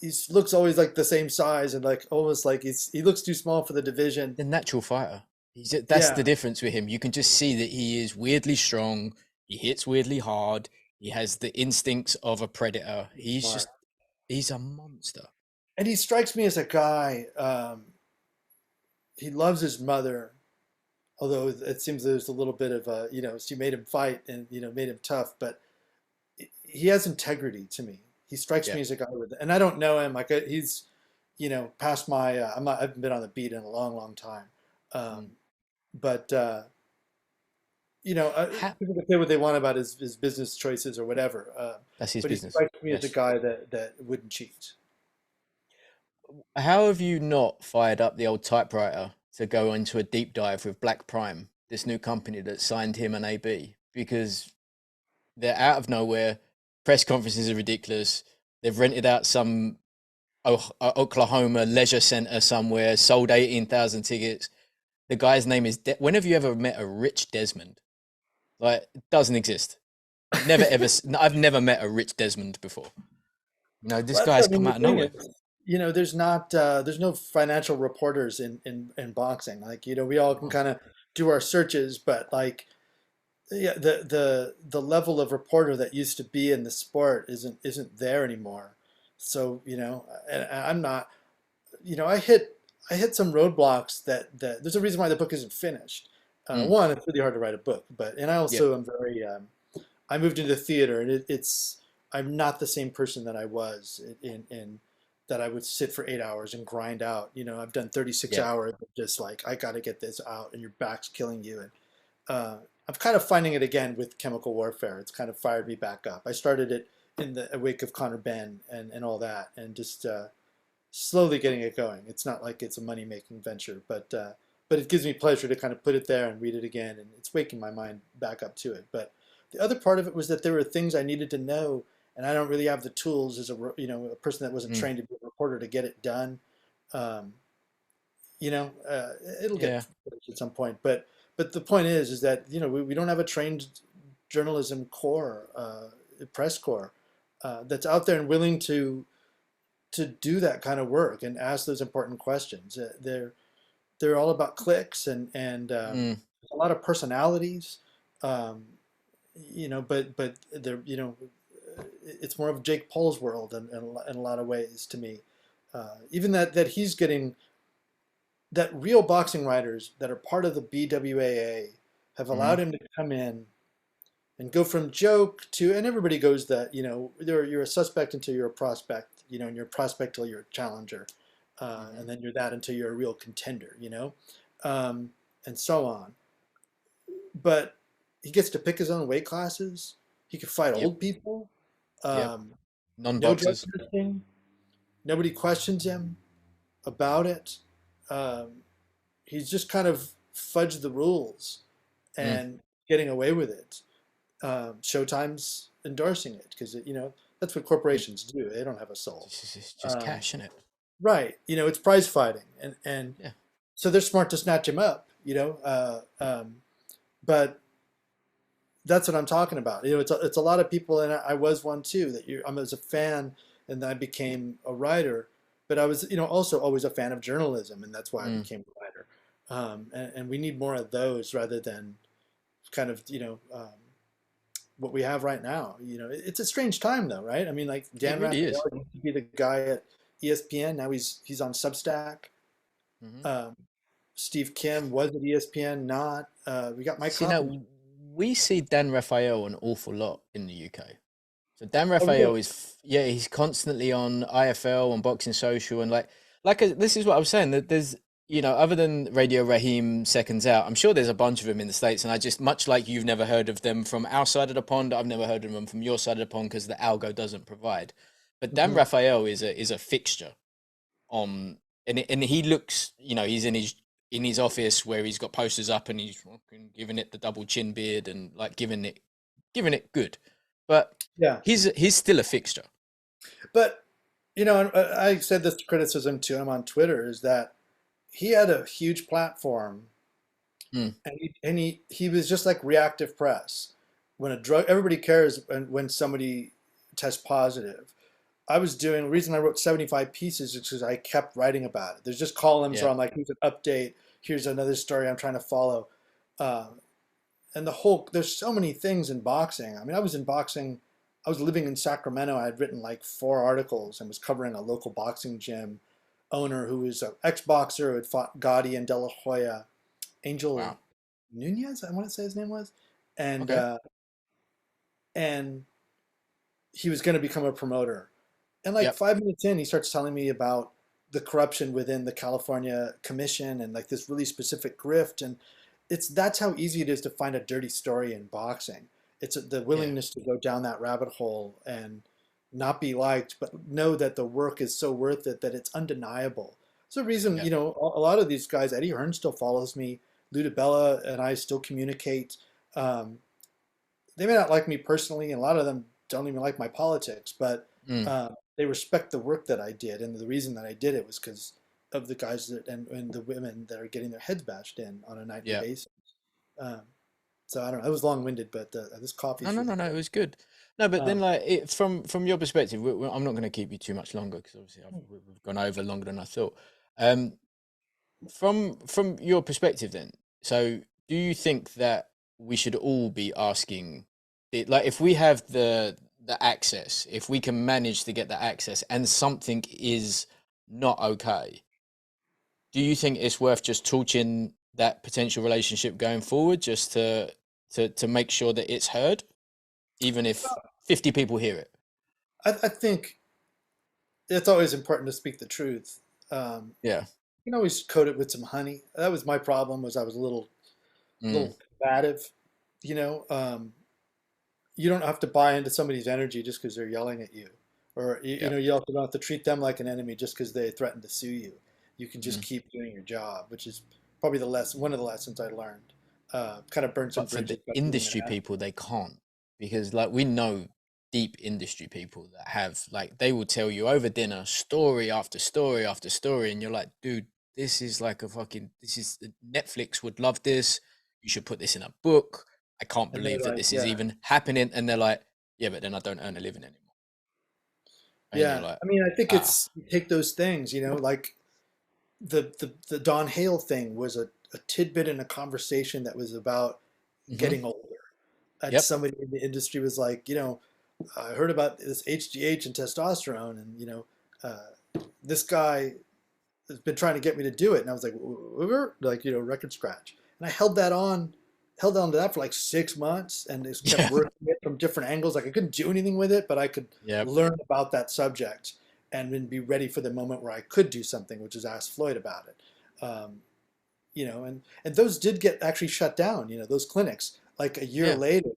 he looks always like the same size and like almost like he looks too small for the division. The natural fighter. That's the Yeah, difference with him. You can just see that he is weirdly strong. He hits weirdly hard. He has the instincts of a predator. he's smart. He's a monster. And he strikes me as a guy. He loves his mother, although it seems there's a little bit of she made him fight and made him tough, but he has integrity to me. He strikes Yeah. me as a guy and I don't know him. Like he's, past my. I haven't been on the beat in a long, long time. Mm. Um, but Ha- people can say what they want about his business choices or whatever. that's his But he business. strikes me as a Yes. guy that wouldn't cheat. How have you not fired up the old typewriter to go into a deep dive with Black Prime, this new company that signed him and AB? Because they're out of nowhere. Press conferences are ridiculous. They've rented out some Oklahoma leisure center somewhere, sold 18,000 tickets. The guy's name is. When have you ever met a Rich Desmond? Like, it doesn't exist. Never ever. I've never met a Rich Desmond before. This Well, guy's I mean, come the out of thing nowhere. is, there's no financial reporters in boxing. Like, we all can Oh, kind of do our searches, but like, yeah, the level of reporter that used to be in the sport isn't there anymore. So, and I'm not, I hit some roadblocks that there's a reason why the book isn't finished. mm, One, it's really hard to write a book, and I yep, also am very I moved into theater, and it's I'm not the same person that I was in that I would sit for 8 hours and grind out. I've done 36 yep, hours of just like I got to get this out, and your back's killing you. And I'm kind of finding it again with chemical warfare. It's kind of fired me back up. I started it in the wake of Connor Benn and all that, and just slowly getting it going. It's not like it's a money making venture, but but it gives me pleasure to kind of put it there and read it again, and it's waking my mind back up to it. But the other part of it was that there were things I needed to know, and I don't really have the tools as a person that wasn't Mm. trained to be a reporter to get it done. Um, you know, it'll get Yeah. finished at some point. But the point is that we don't have a trained journalism corps, press corps, that's out there and willing to do that kind of work and ask those important questions. They're all about clicks and Mm. a lot of personalities, um, but they're it's more of Jake Paul's world in a lot of ways to me. Even that he's getting that real boxing writers that are part of the BWAA have Mm. allowed him to come in and go from joke to, and everybody goes that, you're a suspect until you're a prospect, and you're a prospect till you're a challenger. Mm-hmm. And then you're that until you're a real contender, um, and so on. But he gets to pick his own weight classes. He can fight Yep. old people. Yep. Um, no drug Non-boxers. testing. Nobody questions him about it. Um, he's just kind of fudged the rules Mm. and getting away with it. Showtime's endorsing it because that's what Yep. corporations do. They don't have a soul. It's just Um, cash, isn't it? right. It's prize fighting, and Yeah. so they're smart to snatch him up. But that's what I'm talking about. It's a lot of people, and I was one too. I was a fan, and then I became a writer. But I was, also always a fan of journalism, and that's why I Mm. became a writer. And we need more of those rather than kind of, what we have right now. It's a strange time though, right? I mean, like It Dan really Raphael is. used to be the guy at ESPN. Now he's on Substack. Hmm. Um, Steve Kim was at ESPN. Not. We got Mike See, Coffin. now we see Dan Raphael an awful lot in the UK. So Dan Oh, really? Raphael yeah, he's constantly on IFL, on Boxing Social, and this is what I was saying, that there's, other than Radio Raheem Seconds Out, I'm sure there's a bunch of them in the States, and I just, much like you've never heard of them from our side of the pond, I've never heard of them from your side of the pond because the algo doesn't provide. But Dan Hmm. Raphael is a fixture on, and he looks, he's in his office where he's got posters up and he's fucking giving it the double chin beard and like giving it good, but Yeah, he's still a fixture. but and I said this criticism to him on Twitter is that he had a huge platform, Mm. and he was just like reactive press. When a drug, everybody cares when somebody tests positive. The reason I wrote 75 pieces is because I kept writing about it. There's just columns Yeah, where I'm like, here's an update, here's another story I'm trying to follow. Um, there's so many things in boxing. I mean, I was in boxing, I was living in Sacramento. I had written like 4 articles and was covering a local boxing gym owner who was an ex-boxer who had fought Gotti and De La Hoya, Angel wow, Nunez, I want to say his name was. And, okay, uh, and he was going to become a promoter. And like yep, 5 minutes in, he starts telling me about the corruption within the California Commission and like this really specific grift. And that's how easy it is to find a dirty story in boxing. It's the yeah, willingness to go down that rabbit hole and not be liked, but know that the work is so worth it that it's undeniable. It's the reason, yep, a lot of these guys, Eddie Hearn still follows me, Lou DiBella and I still communicate. Um, they may not like me personally, and a lot of them don't even like my politics, but mm, they respect the work that I did, and the reason that I did it was because of the guys and the women that are getting their heads bashed in on a nightly yeah. basis. Um, so I don't know. It was long-winded, but this No, coffee's no, really no, no. good. It was good. No, but then Um, like from your perspective, I'm not going to keep you too much longer because obviously we've gone over longer than I thought. Um, from your perspective, then, so do you think that we should all be asking it, like, if we have the access, if we can manage to get the access, and something is not okay, do you think it's worth just torching that potential relationship going forward, just to make sure that it's heard, even if 50 people hear it? I think it's always important to speak the truth. Um, Yeah. you can always coat it with some honey. That was my problem. Was I was a Mm, little combative. You know, you don't have to buy into somebody's energy just because they're yelling at you, or yeah. you also don't have to treat them like an enemy just because they threaten to sue you. You can just Mm, keep doing your job, which is probably one of the lessons I learned. Kind of burned some But for the bridges by doing industry that. people, they can't, because like we know deep industry people that have, like, they will tell you over dinner story after story after story, and you're like, dude, this is like a fucking, this is, Netflix would love this. You should put this in a book. I can't And they're believe that like, this is yeah, even happening. And they're like, yeah, but then I don't earn a living anymore. And you're yeah. like, I mean, I think ah, it's you take those things, like the Don Hale thing was a tidbit in a conversation that was about mm-hmm, getting older. And yep, somebody in the industry was like, I heard about this HGH and testosterone, and this guy has been trying to get me to do it. And I was like, like, record scratch. And I held on to that for like 6 months and just kept yeah, working it from different angles. Like I couldn't do anything with it, but I could yep. learn about that subject and then be ready for the moment where I could do something, which is ask Floyd about it. And those did get actually shut down, those clinics, like a year Yeah. later,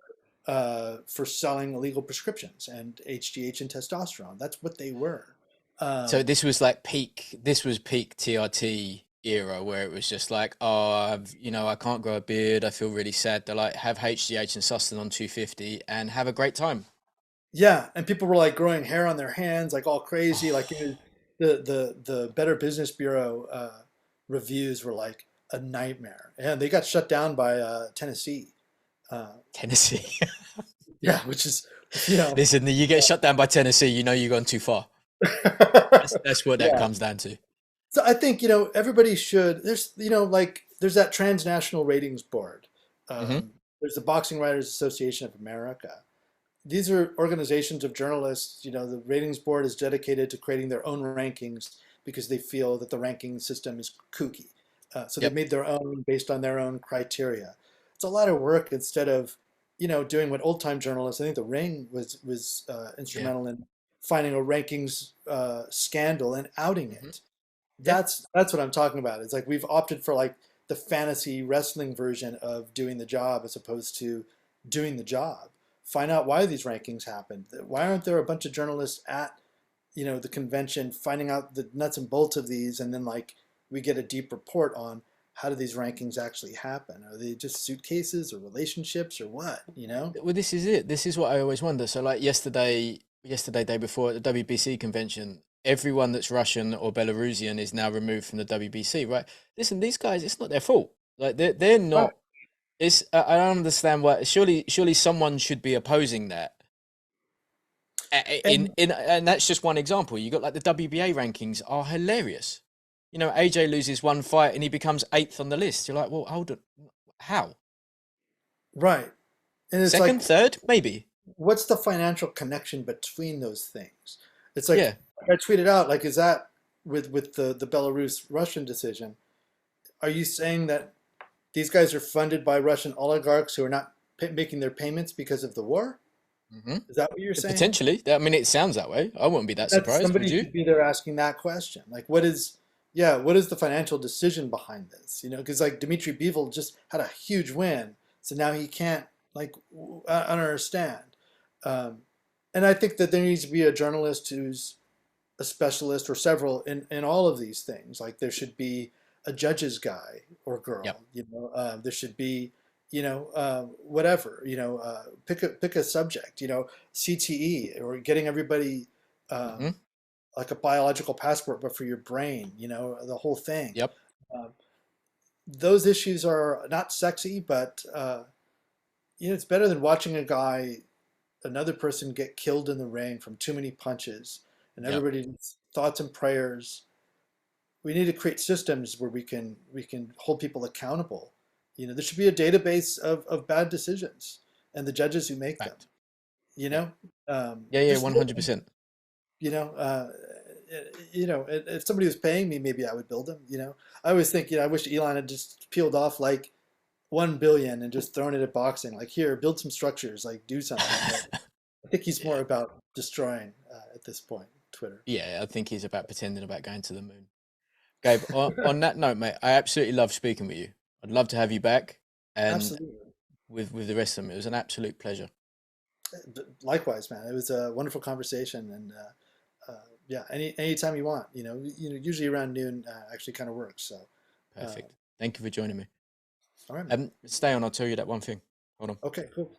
for selling illegal prescriptions and HGH and testosterone. That's what they were. So Um, this was like peak. This was peak TRT era, where it was just like, oh, I can't grow a beard. I feel really sad. They're like, have HGH and Susten 250 and have a great time. Yeah, and people were like growing hair on their hands, like all crazy. Like it was, the Better Business Bureau reviews were like a nightmare, and they got shut down by Tennessee. Uh, Tennessee. yeah, which is you know, Listen, you get shut down by Tennessee, you've gone too far. That's what that yeah. comes down to. So I think everybody should. There's like there's that transnational ratings board. Hmm. There's the Boxing Writers Association of America. These are organizations of journalists. The ratings board is dedicated to creating their own rankings because they feel that the ranking system is kooky. So they've Yep. made their own based on their own criteria. It's a lot of work instead of doing what old time journalists. I think the Ring was Yeah. instrumental in finding a rankings scandal and outing Hmm. it. Yeah. That's what I'm talking about. It's like we've opted for like the fantasy wrestling version of doing the job as opposed to doing the job. Find out why these rankings happened. Why aren't there a bunch of journalists at the convention finding out the nuts and bolts of these, and then like we get a deep report on how do these rankings actually happen? Are they just suitcases or relationships or what? Well, this is it. This is what I always wonder. So, like yesterday, day before at the WBC convention, everyone that's Russian or Belarusian is now removed from the WBC, right? Listen, these guys, it's not their fault. Like they're Right. not. It's I don't understand why. Surely someone should be opposing that. And And that's just one example. You got like the WBA rankings are hilarious. AJ loses one fight and he becomes eighth on the list. You're like, well, hold on, how? right. And it's Second, like third, maybe. what's the financial connection between those things? It's like Yeah. I tweeted out, like, is that with the Belarus Russian decision? Are you saying that these guys are funded by Russian oligarchs who are not making their payments because of the war? Hmm. Is that what you're saying? Potentially. I mean, it sounds that way. I wouldn't be that That's surprised, would somebody you? should be there asking that question. Like, what is the financial decision behind this? Because like Dmitry Bivol just had a huge win, so now he can't like I don't understand. Um, and I think that there needs to be a journalist who's a specialist or several in all of these things. Like there should be a judge's guy or Yep. girl. There should be whatever. Pick a subject. CTE or getting everybody Hmm. um, like a biological passport, but for your brain. The whole thing. Yep. Um, those issues are not sexy, but it's better than watching another person get killed in the ring from too many punches, and Yep. everybody's thoughts and prayers. We need to create systems where we can hold people accountable. There should be a database of bad decisions and the judges who make them. Fact. You Yeah. know, Yeah. Yeah. just 100%. you know, uh, if somebody was paying me, maybe I would build them. I always think, I wish Elon had just peeled off like 1 billion and just thrown it at boxing. Like here, build some structures, like do something. But I think he's more Yeah. about destroying at this point. Twitter. Yeah. I think he's about pretending about going to the moon. Gabe, on that note, mate, I absolutely love speaking with you. I'd love to have you back, and Absolutely. with the rest of them. It was an absolute pleasure. Likewise, man. It was a wonderful conversation, and yeah, anytime you want. Usually around noon actually kind of works. So, uh, Perfect. Thank you for joining me. All right, man. Stay on. I'll tell you that one thing. Hold on. Okay, cool.